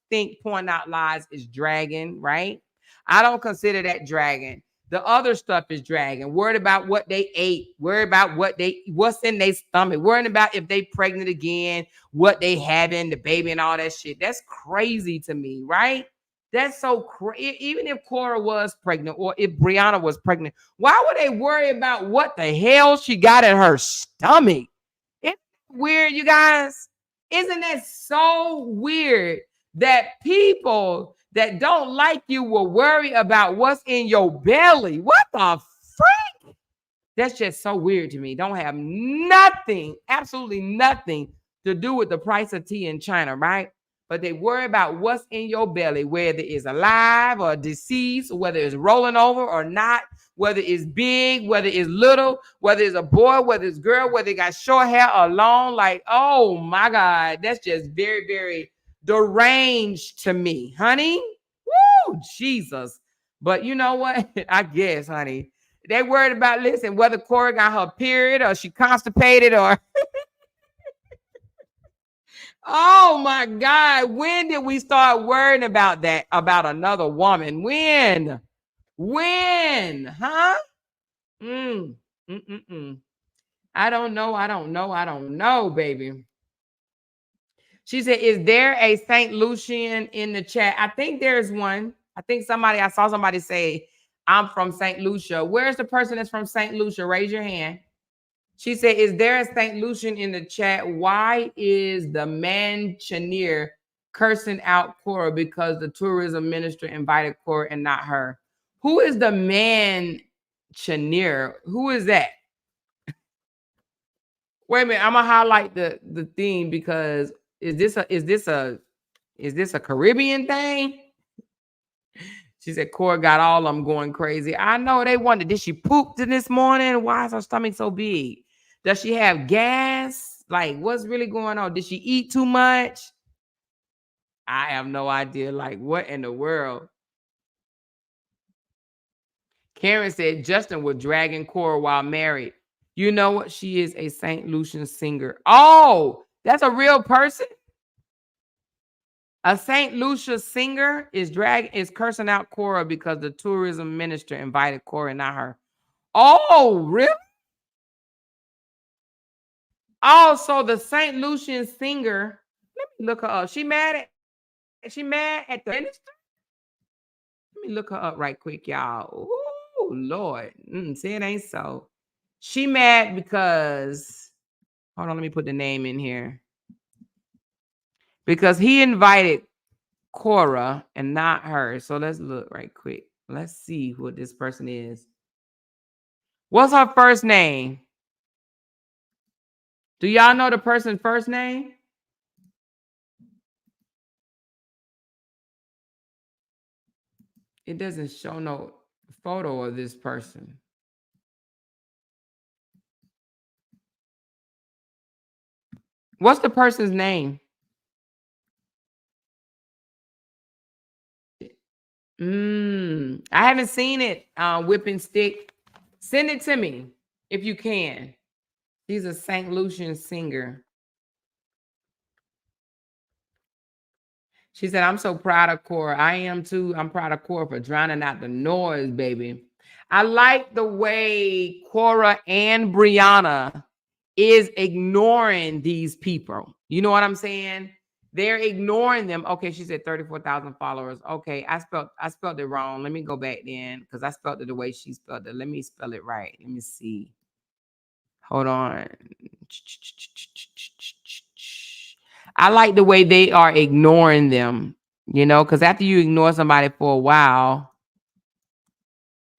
think pointing out lies is dragging, right? I don't consider that dragging. The other stuff is dragging. Worried about what they ate. Worried about what's in their stomach. Worrying about if they pregnant again, what they having, the baby and all that shit. That's crazy to me, right? That's so crazy. Even if Korra was pregnant or if Brianna was pregnant, why would they worry about what the hell she got in her stomach? It's weird, you guys. Isn't that so weird that people that don't like you will worry about what's in your belly? What the freak? That's just so weird to me. Don't have nothing, absolutely nothing to do with the price of tea in China, right? But they worry about what's in your belly, whether it's alive or deceased, whether it's rolling over or not, whether it's big, whether it's little, whether it's a boy, whether it's girl, whether it got short hair or long. Like, oh my God, that's just very, very deranged to me, honey. Woo, Jesus. But you know what? I guess, honey, they worried about, listen, whether Korra got her period or she constipated or oh my God. When did we start worrying about that, about another woman? When? Huh? I don't know, baby. She said, is there a St. Lucian in the chat? I think there's one. I saw somebody say, I'm from St. Lucia. Where's the person that's from St. Lucia? Raise your hand. She said, is there a St. Lucian in the chat? Why is the manchanier cursing out Korra because the tourism minister invited Korra and not her? Who is the manchanier? Who is that? Wait a minute, I'm gonna highlight the theme because is this a Caribbean thing? She said Korra got all of them going crazy. I know they wondered, did she poop this morning? Why is her stomach so big? Does she have gas? Like, what's really going on? Did she eat too much? I have no idea. Like, what in the world? Karen said Justin was dragging Korra while married. You know what? She is a St. Lucian singer. Oh, that's a real person? A St. Lucia singer is cursing out Korra because the tourism minister invited Korra, not her. Oh, really? Oh, so the St. Lucian singer, let me look her up. She mad at the minister? Let me look her up right quick, y'all. Oh, Lord. See, it ain't so. She mad because, hold on, let me put the name in here. Because he invited Korra and not her. So let's look right quick. Let's see who this person is. What's her first name? Do y'all know the person's first name? It doesn't show no photo of this person. What's the person's name? I haven't seen it. Whipping stick. Send it to me if you can. He's a St. Lucian singer. She said, I'm so proud of Korra. I am too. I'm proud of Korra for drowning out the noise, baby. I like the way Korra and Brianna is ignoring these people. You know what I'm saying? They're ignoring them. Okay, she said 34,000 followers. Okay, I spelled it wrong. Let me go back then because I spelled it the way she spelled it. Let me spell it right. Let me see. Hold on. I like the way they are ignoring them, you know, because after you ignore somebody for a while,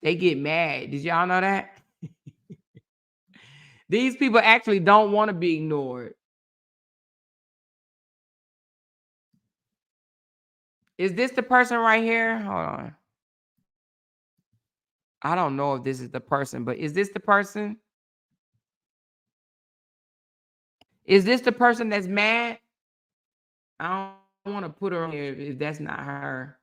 they get mad. Did y'all know that? These people actually don't want to be ignored. Is this the person right here? Hold on. I don't know if this is the person, but is this the person? Is this the person that's mad? I don't want to put her on here if that's not her.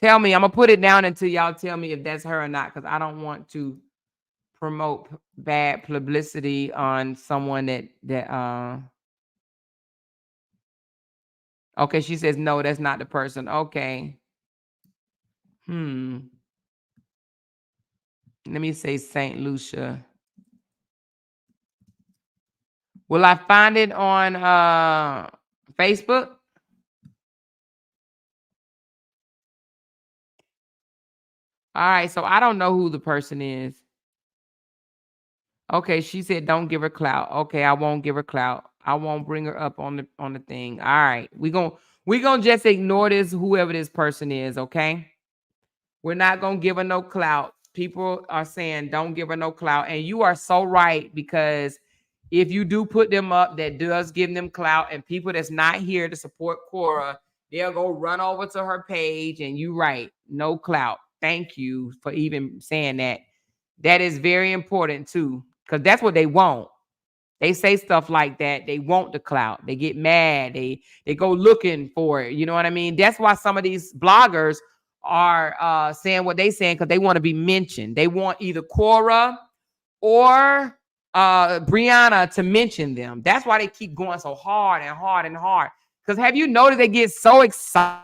Tell me. I'm going to put it down until y'all tell me if that's her or not, because I don't want to promote bad publicity on someone that okay, she says no, that's not the person. Okay. Let me say St. Lucia. Will I find it on Facebook? All right, so I don't know who the person is. Okay, she said don't give her clout. Okay, I won't give her clout. I won't bring her up on the thing. All right. We gonna just ignore this, whoever this person is, okay? We're not gonna give her no clout. People are saying don't give her no clout. And you are so right, because if you do put them up, that does give them clout, and people that's not here to support Korra, they'll go run over to her page, and you right, no clout. Thank you for even saying that. That is very important too, because that's what they want. They say stuff like that. They want the clout. They get mad. They go looking for it. You know what I mean? That's why some of these bloggers are saying what they saying, because they want to be mentioned. They want either Korra or Brianna to mention them. That's why they keep going so hard and hard and hard. Because have you noticed they get so excited?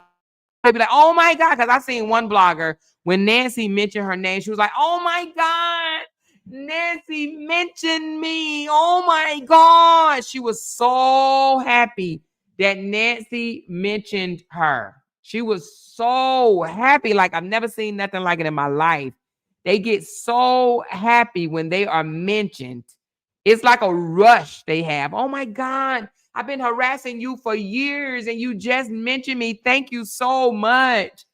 They be like, oh my God. Because I seen one blogger, when Nancy mentioned her name, she was like, oh my God, Nancy mentioned me. Oh my God. She was so happy that Nancy mentioned her. She was so happy. Like, I've never seen nothing like it in my life. They get so happy when they are mentioned. It's like a rush they have. Oh my God, I've been harassing you for years and you just mentioned me. Thank you so much.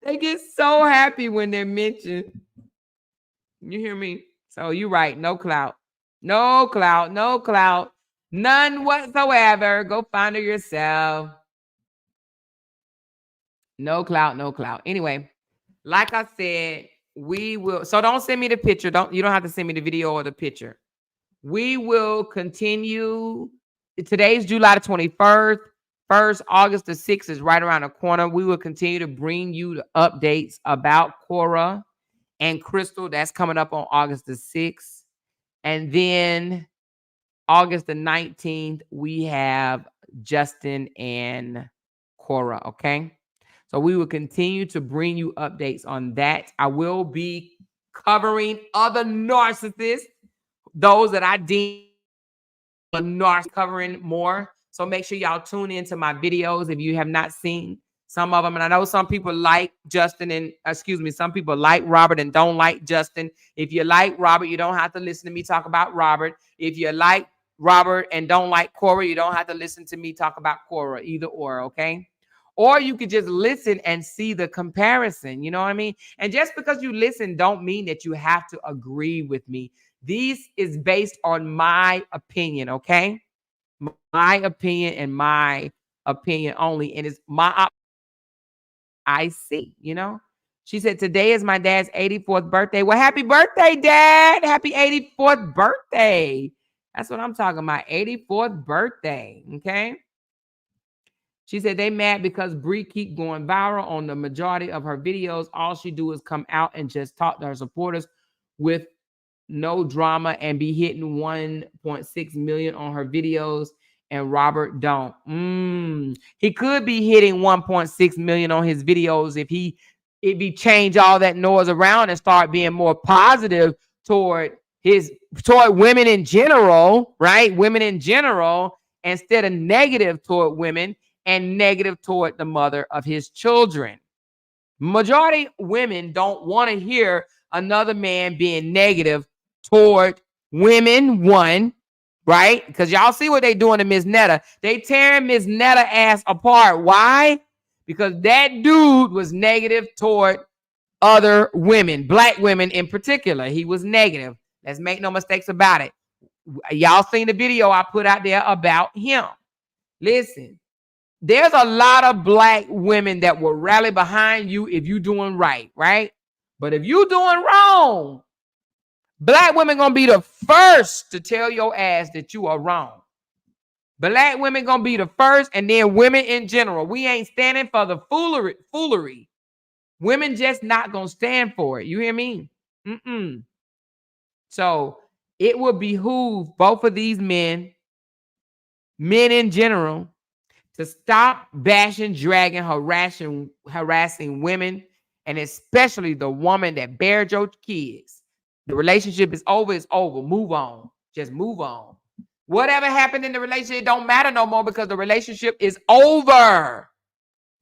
They get so happy when they're mentioned. You hear me? So you're right. No clout. No clout. No clout. None whatsoever. Go find her yourself. No clout. No clout. Anyway, like I said, we will. So don't send me the picture. You don't have to send me the video or the picture. We will continue. Today's July the 21st. August the 6th is right around the corner. We will continue to bring you the updates about Korra and Crystal. That's coming up on August the 6th. And then August the 19th, we have Justin and Korra, okay? So we will continue to bring you updates on that. I will be covering other narcissists, those that I deem a narcissist, covering more. So make sure y'all tune into my videos if you have not seen some of them. And I know some people like Justin and, some people like Robert and don't like Justin. If you like Robert, you don't have to listen to me talk about Robert. If you like Robert and don't like Korra, you don't have to listen to me talk about Korra, either or, okay? Or you could just listen and see the comparison. You know what I mean? And just because you listen don't mean that you have to agree with me. This is based on my opinion, okay? My opinion and my opinion only. And it's my I see, you know? She said, today is my dad's 84th birthday. Well, happy birthday, Dad. Happy 84th birthday. That's what I'm talking about. 84th birthday, okay? She said they mad because Bree keep going viral on the majority of her videos. All she do is come out and just talk to her supporters with no drama and be hitting 1.6 million on her videos, and Robert don't. He could be hitting 1.6 million on his videos if he change all that noise around and start being more positive toward women in general, right? Women in general, instead of negative toward women and negative toward the mother of his children. Majority women don't want to hear another man being negative toward women, one, right? Because y'all see what they doing to Miss Netta. They tearing Miss Netta ass apart. Why? Because that dude was negative toward other women, black women in particular. He was negative. Let's make no mistakes about it. Y'all seen the video I put out there about him. Listen, there's a lot of black women that will rally behind you if you're doing right, right? But if you're doing wrong, black women gonna be the first to tell your ass that you are wrong. Black women gonna be the first, and then women in general. We ain't standing for the foolery. Women just not gonna stand for it. You hear me? So it would behoove both of these men in general, to stop bashing, dragging, harassing women, and especially the woman that bears your kids. The relationship is over. It's over. Move on. Just move on. Whatever happened in the relationship, it don't matter no more because the relationship is over.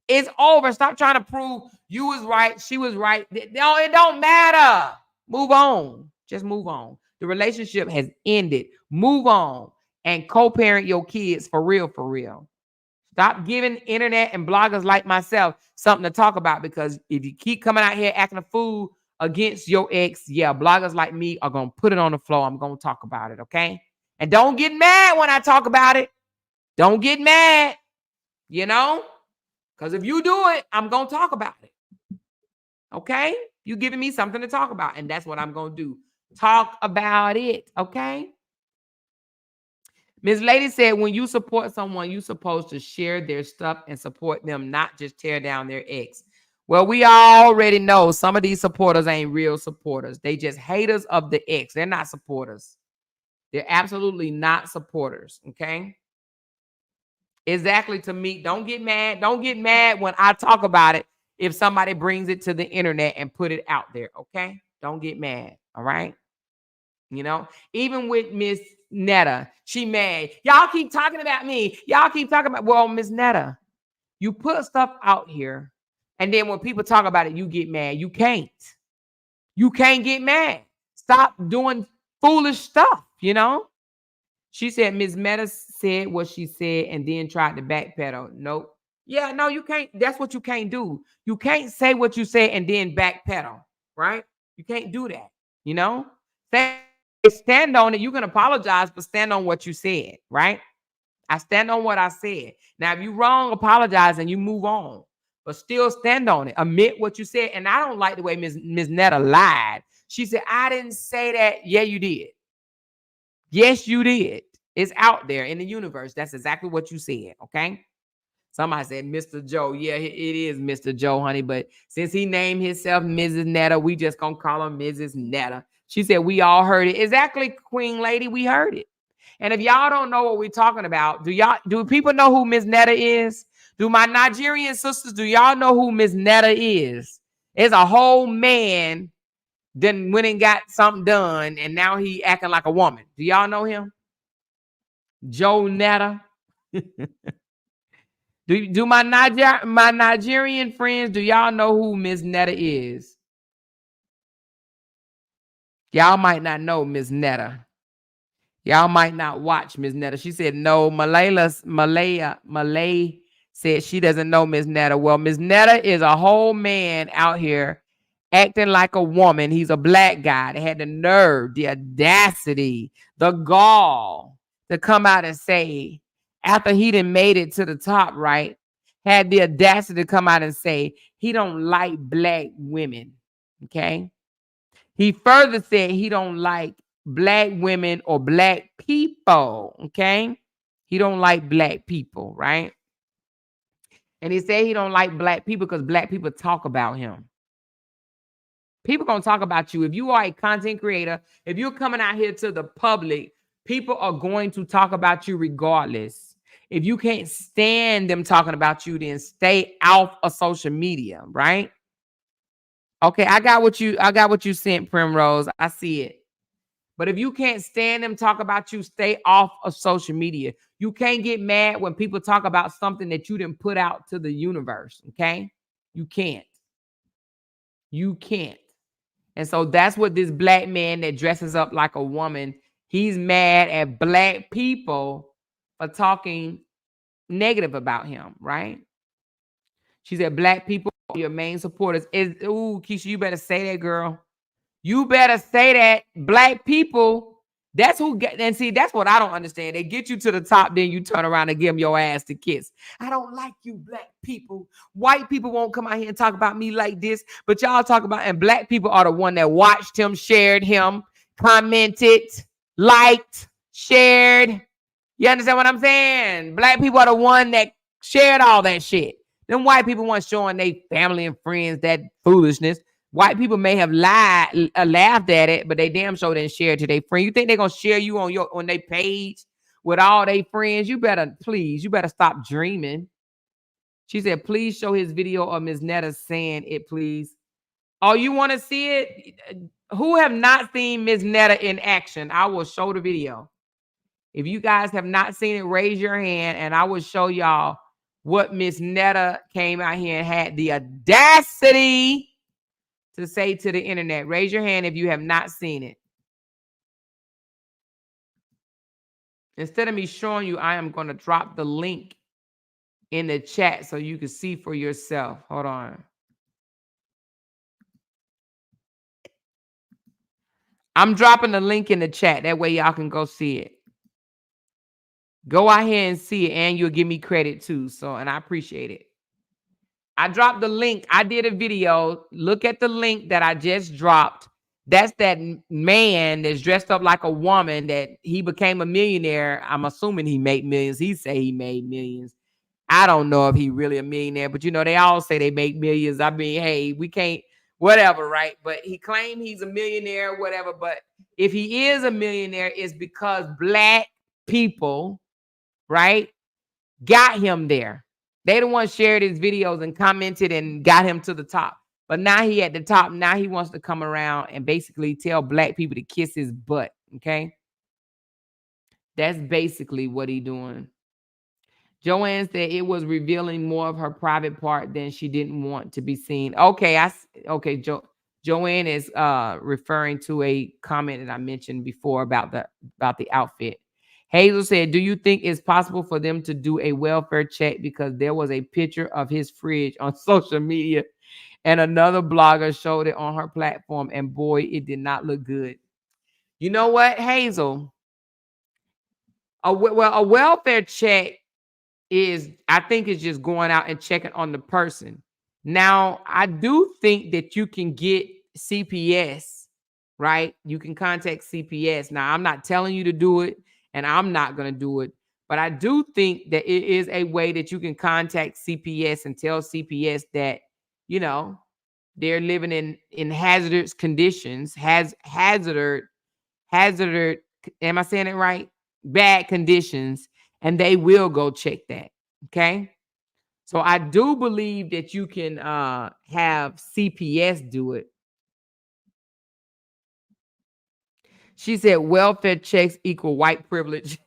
It's over. Stop trying to prove you was right, she was right. No, it don't matter. Move on. Just move on. The relationship has ended. Move on and co-parent your kids for real, for real. Stop giving internet and bloggers like myself something to talk about, because if you keep coming out here acting a fool against your ex, yeah, bloggers like me are going to put it on the floor. I'm going to talk about it, okay? And don't get mad when I talk about it. Don't get mad, you know? Because if you do it, I'm going to talk about it. Okay? You're giving me something to talk about, and that's what I'm going to do. Talk about it, okay? Ms. Lady said, when you support someone, you're supposed to share their stuff and support them, not just tear down their ex. Well, we already know some of these supporters ain't real supporters. They just haters of the ex. They're not supporters. They're absolutely not supporters, okay? Exactly, to me. Don't get mad. Don't get mad when I talk about it if somebody brings it to the internet and put it out there, okay? Don't get mad, all right? You know, even with Miss Netta, she mad. Y'all keep talking about me. Y'all keep talking about, well, Miss Netta, you put stuff out here, and then when people talk about it, you get mad. You can't. You can't get mad. Stop doing foolish stuff, you know? She said Miss Meta said what she said and then tried to backpedal. Nope. Yeah, no, you can't. That's what you can't do. You can't say what you say and then backpedal, right? You can't do that, you know? Stand on it. You can apologize, but stand on what you said, right? I stand on what I said. Now, if you're wrong, apologize and you move on, but still stand on it. Admit what you said. And I don't like the way Miss Netta lied. She said, I didn't say that. Yeah, you did. Yes, you did. It's out there in the universe. That's exactly what you said, okay? Somebody said Mr. Joe. Yeah, it is Mr. Joe, honey. But since he named himself Mrs. Netta, we just gonna call him Mrs. Netta. She said we all heard it. Exactly, Queen Lady, we heard it. And if y'all don't know what we're talking about, do people know who Miss Netta is? Do my Nigerian sisters, do y'all know who Miss Netta is? It's a whole man then went and got something done, and now he acting like a woman. Do y'all know him? Joe Netta. do my Nigerian friends, do y'all know who Miss Netta is? Y'all might not know Miss Netta. Y'all might not watch Miss Netta. She said no. Malay said she doesn't know Miss Netta. Well, Miss Netta is a whole man out here acting like a woman. He's a black guy that had the nerve, the audacity, the gall to come out and say, after he done made it to the top, right, had the audacity to come out and say he don't like black women, okay? He further said he don't like black women or black people, okay? He don't like black people, right? And he said he don't like black people because black people talk about him. People gonna talk about you. If you are a content creator, if you're coming out here to the public, people are going to talk about you regardless. If you can't stand them talking about you, then stay off of social media, right? Okay, I got what you sent, Primrose. I see it. But if you can't stand them talk about you, stay off of social media. You can't get mad when people talk about something that you didn't put out to the universe, okay? You can't. You can't. And so that's what this black man that dresses up like a woman, he's mad at black people for talking negative about him, right? She said, black people are your main supporters. Ooh, Keisha, you better say that, girl. You better say that. Black people, that's who get, and see, that's what I don't understand. They get you to the top, then you turn around and give them your ass to kiss. I don't like you, black people. White people won't come out here and talk about me like this, but y'all talk about, and black people are the one that watched him, shared him, commented, liked, shared. You understand what I'm saying? Black people are the one that shared all that shit. Them white people weren't showing their family and friends that foolishness. White people may have laughed at it, but they damn sure didn't share it to their friend. You think they're gonna share you on their page with all they friends. You better stop dreaming. She said, please show his video of Ms. Netta saying it, please. Oh, you want to see it? Who have not seen Ms. Netta in action? I will show the video. If you guys have not seen it, raise your hand and I will show y'all what Ms. Netta came out here and had the audacity to say to the internet. Raise your hand if you have not seen it. Instead of me showing you, I am going to drop the link in the chat so you can see for yourself. Hold on. I'm dropping the link in the chat. That way y'all can go see it. Go out here and see it, and you'll give me credit too. So, and I appreciate it. I dropped the link. I did a video. Look at the link that I just dropped. That's that man that's dressed up like a woman that he became a millionaire. I'm assuming he made millions. He say he made millions. I don't know if he really a millionaire, but you know, they all say they make millions. I mean, hey, we can't, whatever, right? But he claimed he's a millionaire, whatever. But if he is a millionaire, it's because black people, right, got him there. They the ones shared his videos and commented and got him to the top. But now he at the top. Now he wants to come around and basically tell black people to kiss his butt. Okay. That's basically what he doing. Joanne said it was revealing more of her private part than she didn't want to be seen. Okay, Joanne is referring to a comment that I mentioned before about the outfit. Hazel said, do you think it's possible for them to do a welfare check because there was a picture of his fridge on social media and another blogger showed it on her platform and boy, it did not look good. You know what, Hazel? A welfare check is, I think, it's just going out and checking on the person. Now, I do think that you can get CPS, right? You can contact CPS. Now, I'm not telling you to do it, and I'm not going to do it, but I do think that it is a way that you can contact CPS and tell CPS that, you know, they're living in hazardous conditions, hazardous, am I saying it right? Bad conditions, and they will go check that. Okay. So I do believe that you can have CPS do it. She said welfare checks equal white privilege.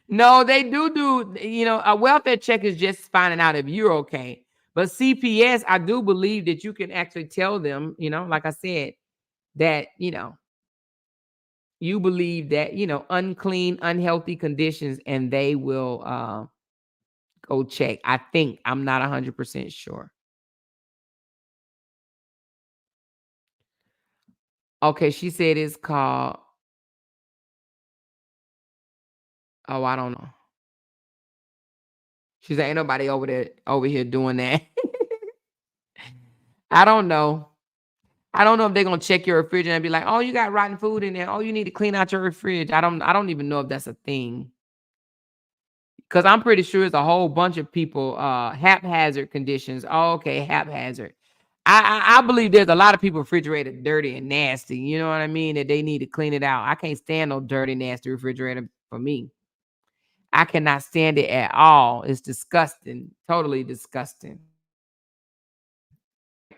No, they do, you know, a welfare check is just finding out if you're okay. But CPS, I do believe that you can actually tell them, you know, like I said, that, you know, you believe that, you know, unclean, unhealthy conditions, and they will go check. I think. I'm not 100% sure. Okay, she said it's called, oh, I don't know. She said ain't nobody over here doing that. I don't know. I don't know if they're gonna check your refrigerator and be like, oh, you got rotten food in there. Oh, you need to clean out your fridge. I don't even know if that's a thing. Because I'm pretty sure it's a whole bunch of people, haphazard conditions. Oh, okay, haphazard. I believe there's a lot of people refrigerator dirty and nasty. You know what I mean? That they need to clean it out. I can't stand no dirty, nasty refrigerator for me. I cannot stand it at all. It's disgusting. Totally disgusting.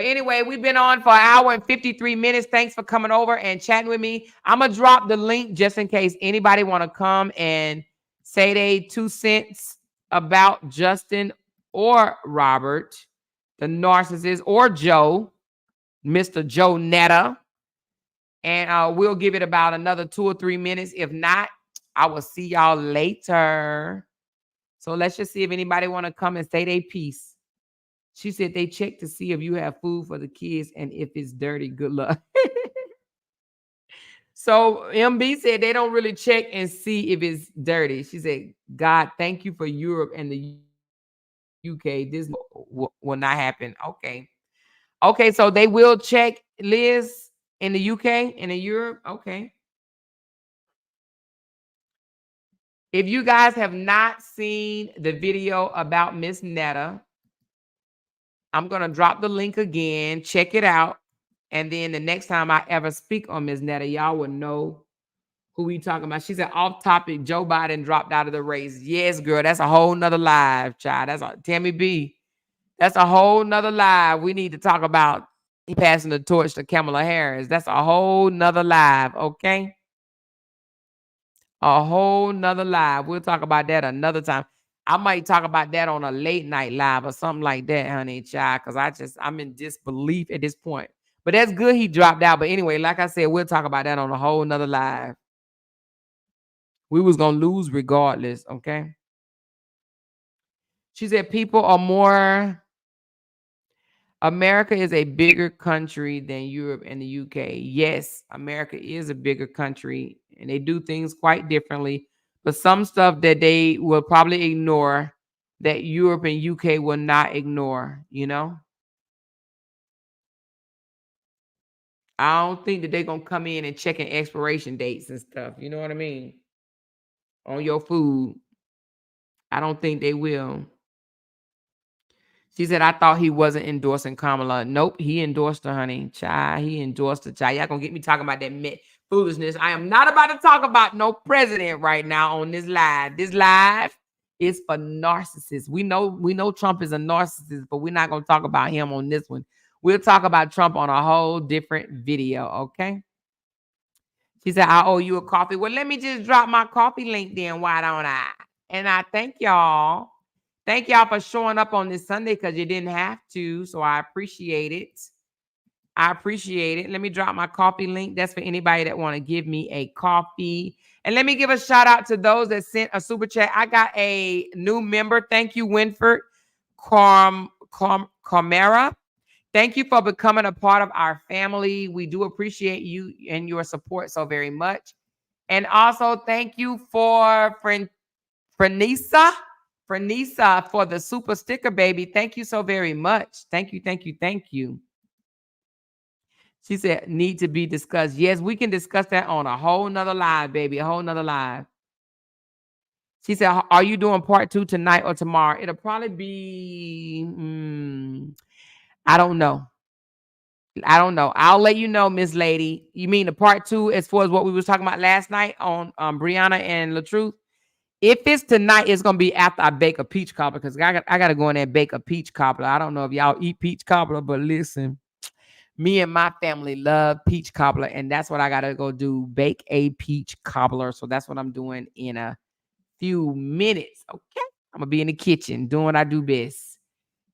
Anyway, we've been on for an hour and 53 minutes. Thanks for coming over and chatting with me. I'm going to drop the link just in case anybody want to come and say they 2 cents about Justin or Robert, the narcissist, or Joe, Mr. Joe Netta. And we'll give it about another 2 or 3 minutes. If not, I will see y'all later. So let's just see if anybody want to come and say their piece. She said they check to see if you have food for the kids and if it's dirty, good luck. So MB said they don't really check and see if it's dirty. She said, God, thank you for Europe and the UK. This will not happen. Okay. Okay, so they will check, Liz, in the UK and in Europe. Okay. If you guys have not seen the video about Miss Netta, I'm going to drop the link again. Check it out. And then the next time I ever speak on Miss Netta, y'all will know Who we talking about? She said, off topic, Joe Biden dropped out of the race. Yes, girl, that's a whole nother live, child. That's a Tammy B. That's a whole nother live. We need to talk about he passing the torch to Kamala Harris. That's a whole nother live, okay? A whole nother live. We'll talk about that another time. I might talk about that on a late night live or something like that, honey, child, because I'm in disbelief at this point. But that's good he dropped out. But anyway, like I said, we'll talk about that on a whole nother live. We was going to lose regardless, okay? She said people are more... America is a bigger country than Europe and the UK. Yes, America is a bigger country and they do things quite differently. But some stuff that they will probably ignore that Europe and UK will not ignore, you know? I don't think that they're going to come in and checking expiration dates and stuff. You know what I mean? On your food. I don't think they will. She said, I thought he wasn't endorsing Kamala. Nope, he endorsed her, honey. Child, he endorsed her, child. Y'all gonna get me talking about that foolishness. I am not about to talk about no president right now on this live. This live is for narcissists. We know Trump is a narcissist, but we're not gonna talk about him on this one. We'll talk about Trump on a whole different video, okay? She said, I owe you a coffee. Well, let me just drop my coffee link then, why don't I? And I thank y'all. Thank y'all for showing up on this Sunday because you didn't have to. So I appreciate it. I appreciate it. Let me drop my coffee link. That's for anybody that want to give me a coffee. And let me give a shout out to those that sent a super chat. I got a new member. Thank you, Winford Carmera. Thank you for becoming a part of our family. We do appreciate you and your support so very much. And also thank you for Frenisa for the super sticker, baby. Thank you so very much. Thank you, thank you, thank you. She said, need to be discussed. Yes, we can discuss that on a whole nother live, baby. A whole nother live. She said, are you doing part 2 tonight or tomorrow? It'll probably be, I don't know. I don't know. I'll let you know, Miss Lady. You mean the part 2 as far as what we was talking about last night on Brianna and LaTruth? If it's tonight, it's gonna be after I bake a peach cobbler because I gotta go in there and bake a peach cobbler. I don't know if y'all eat peach cobbler, but listen, me and my family love peach cobbler, and that's what I gotta go do. Bake a peach cobbler. So that's what I'm doing in a few minutes. Okay, I'm gonna be in the kitchen doing what I do best.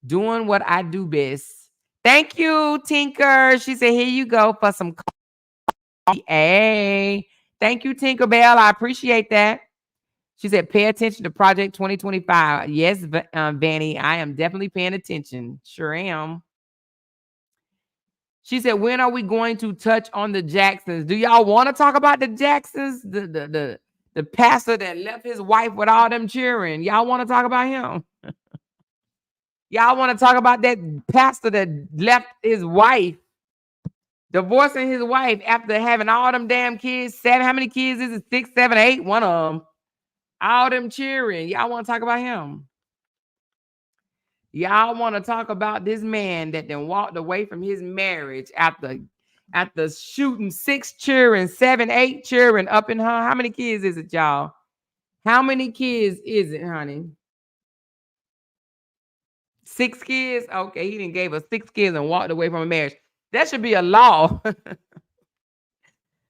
Doing what I do best. Thank you, Tinker. She said, here you go for some coffee. Hey, thank you, Tinkerbell. I appreciate that. She said, pay attention to Project 2025. Yes, Vanny, I am definitely paying attention. Sure am. She said, when are we going to touch on the Jacksons? Do y'all want to talk about the Jacksons? The pastor that left his wife with all them children. Y'all want to talk about him? Y'all want to talk about that pastor that left his wife, divorcing his wife after having all them damn kids? 7, how many kids is it? 6, 7, 8? One of them. All them cheering. Y'all want to talk about him? Y'all want to talk about this man that then walked away from his marriage after shooting 6 children, 7, 8 children up in her? How many kids is it, y'all? How many kids is it, honey? 6 kids? Okay, he didn't gave us 6 kids and walked away from a marriage. That should be a law.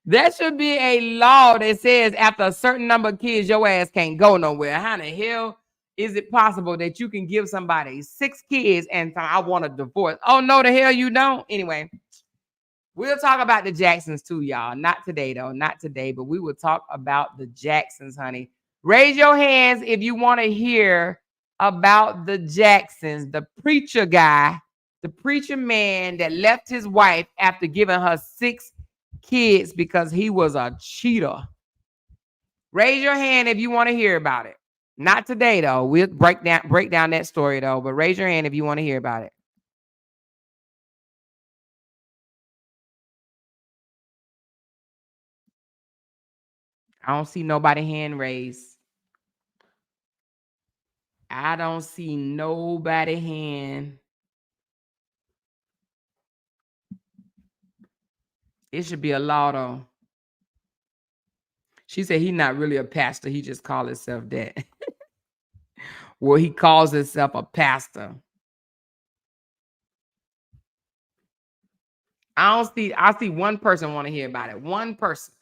That should be a law that says after a certain number of kids, your ass can't go nowhere. How the hell is it possible that you can give somebody 6 kids and I want a divorce? Oh, no, the hell you don't. Anyway, we'll talk about the Jacksons too, y'all. Not today, though. Not today, but we will talk about the Jacksons, honey. Raise your hands if you want to hear about the Jacksons, the preacher guy, the preacher man that left his wife after giving her 6 kids because he was a cheater. Raise your hand if you want to hear about it. Not today, though. We'll break down that story, though. But raise your hand if you want to hear about it. I don't see nobody hand raised. I don't see nobody hand. It should be a law, though. She said he's not really a pastor. He just called himself that. Well, he calls himself a pastor. I see one person want to hear about it. One person.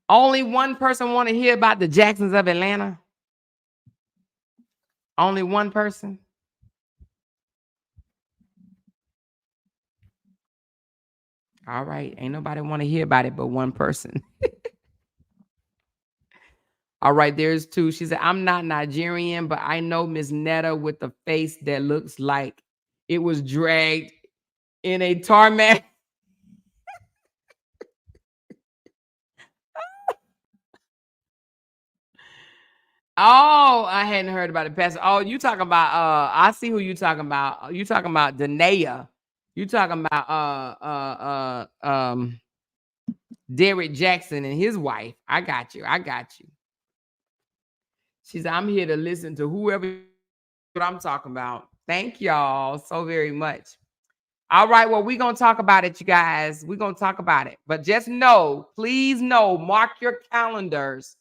Only one person want to hear about the Jacksons of Atlanta. Only one person. All right. Ain't nobody want to hear about it but one person. All right, there's two. She said, I'm not Nigerian, but I know Miss Netta with the face that looks like it was dragged in a tarmac. Oh, I hadn't heard about it, Pastor. Oh, you talking about I see who you talking about. You talking about Danae. You talking about Derek Jackson and his wife. I got you. I got you. She said, I'm here to listen to whoever what I'm talking about. Thank y'all so very much. All right, well, we're going to talk about it, you guys. We're going to talk about it. But just know, please know, mark your calendars,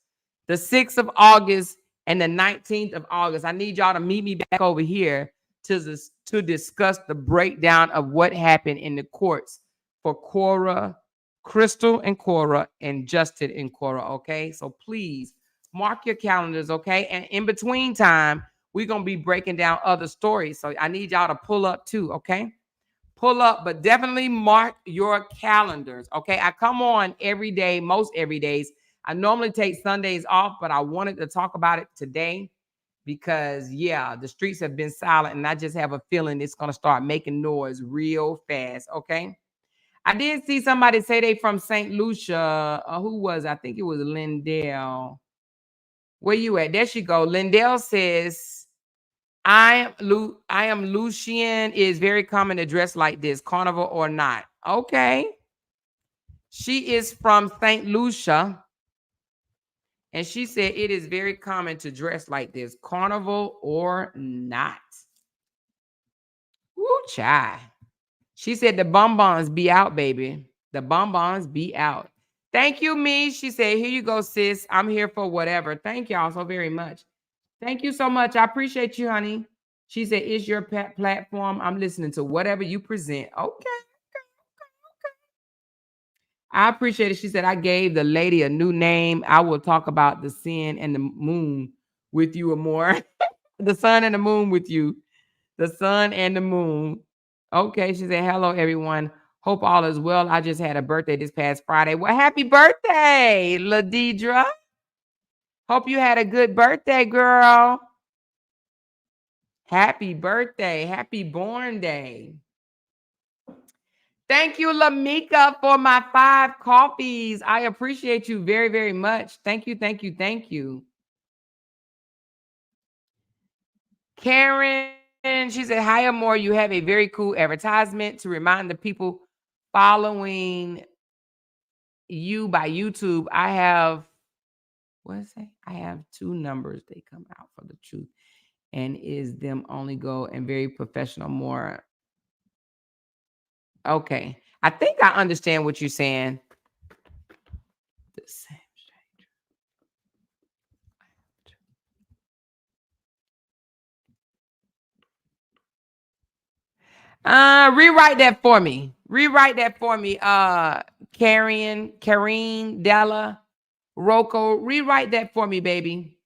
the 6th of August and the 19th of August. I need y'all to meet me back over here to discuss the breakdown of what happened in the courts for Korra, Crystal and Korra, and Justin and Korra, okay? So please mark your calendars, okay? And in between time, we're going to be breaking down other stories. So I need y'all to pull up too, okay? Pull up, but definitely mark your calendars. Okay. I come on every day, most every days. I normally take Sundays off, but I wanted to talk about it today because, yeah, the streets have been silent and I just have a feeling it's going to start making noise real fast. Okay. I did see somebody say they from St. Lucia. Who was? I think it was Lindell. Where you at? There she go. Lindell says, I am Lucian. It is very common to dress like this, carnival or not. Okay. She is from St. Lucia. And she said it is very common to dress like this, carnival or not. Woo, child. She said the bonbons be out, baby. The bonbons be out. Thank you, me. She said, here you go, sis. I'm here for whatever. Thank y'all so very much. Thank you so much. I appreciate you, honey. She said, it's your platform. I'm listening to whatever you present. Okay. I appreciate it. She said, I gave the lady a new name. I will talk about the sun and the moon with you or more. The sun and the moon with you. The sun and the moon. Okay. She said, hello, everyone. Hope all is well. I just had a birthday this past Friday. Well, happy birthday, Ladidra. Hope you had a good birthday, girl. Happy birthday. Happy born day. Thank you, Lamika, for my 5 coffees. I appreciate you very, very much. Thank you, thank you, thank you. Karen, she said, hi, Amore. You have a very cool advertisement to remind the people following you by YouTube. I have, what is it? I have 2 numbers. They come out for the truth. And is them only go and very professional more. Okay. I think I understand what you're saying. The same stranger. Rewrite that for me. Rewrite that for me. Karine, Della, Rocco. Rewrite that for me, baby.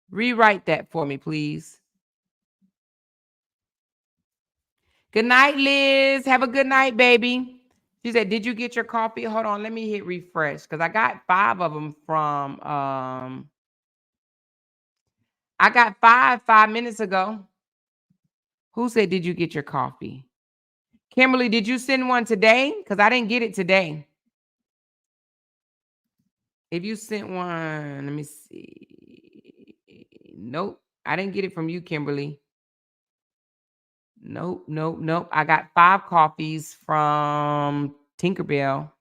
Rewrite that for me, please. Good night, Liz. Have a good night, baby. She said, did you get your coffee? Hold on, let me hit refresh because I got 5 of them from I got 5 minutes ago. Who said, did you get your coffee? Kimberly, did you send one today? Because I didn't get it today. If you sent one, let me see. Nope, I didn't get it from you, Kimberly. Nope. I got 5 coffees from Tinkerbell.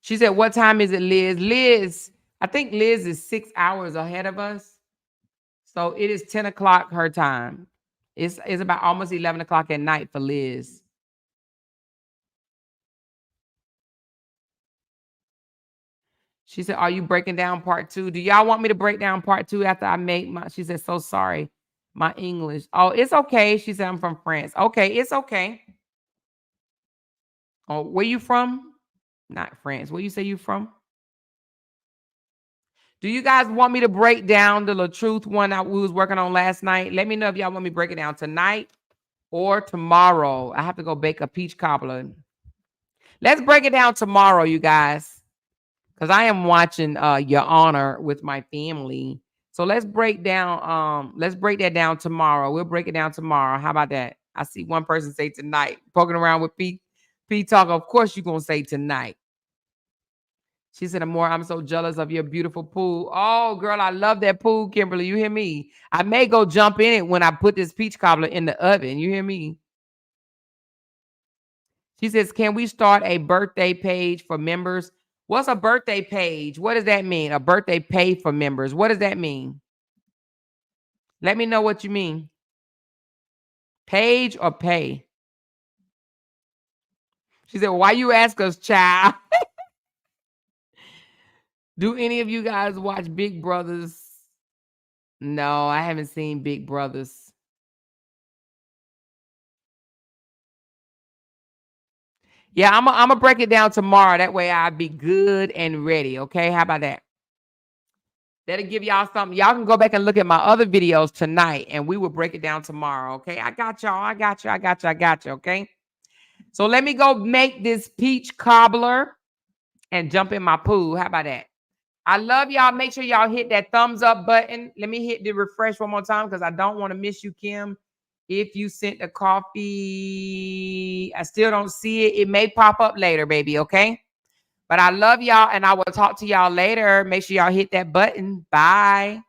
She said, what time is it, Liz? Liz, I think Liz is 6 hours ahead of us. So it is 10 o'clock her time. It's about almost 11 o'clock at night for Liz. She said, are you breaking down part 2? Do y'all want me to break down part 2 after I make my, she said, so sorry, my English. Oh, it's okay. She said, I'm from France. Okay, it's okay. Oh, where you from? Not France. Where you say you from? Do you guys want me to break down the truth one that we was working on last night? Let me know if y'all want me to break it down tonight or tomorrow. I have to go bake a peach cobbler. Let's break it down tomorrow, you guys, because I am watching Your Honor with my family. So let's break that down tomorrow. We'll break it down tomorrow. How about that? I see one person say tonight, poking around with P Talk. Of course, you're gonna say tonight. She said, I'm so jealous of your beautiful pool. Oh, girl, I love that pool, Kimberly. You hear me? I may go jump in it when I put this peach cobbler in the oven. You hear me? She says, can we start a birthday page for members? What's a birthday page? What does that mean? A birthday page for members. What does that mean? Let me know what you mean. Page or pay? She said, why you ask us, child? Do any of you guys watch Big Brothers? No, I haven't seen Big Brothers. Yeah, I'm gonna break it down tomorrow. That way I'll be good and ready. Okay, how about that? That'll give y'all something. Y'all can go back and look at my other videos tonight, and we will break it down tomorrow. Okay, I got y'all. I got you. Okay, so let me go make this peach cobbler and jump in my pool. How about that? I love y'all. Make sure y'all hit that thumbs up button. Let me hit the refresh one more time because I don't want to miss you, Kim. If you sent the coffee, I still don't see it. It may pop up later, baby, okay? But I love y'all, and I will talk to y'all later. Make sure y'all hit that button. Bye.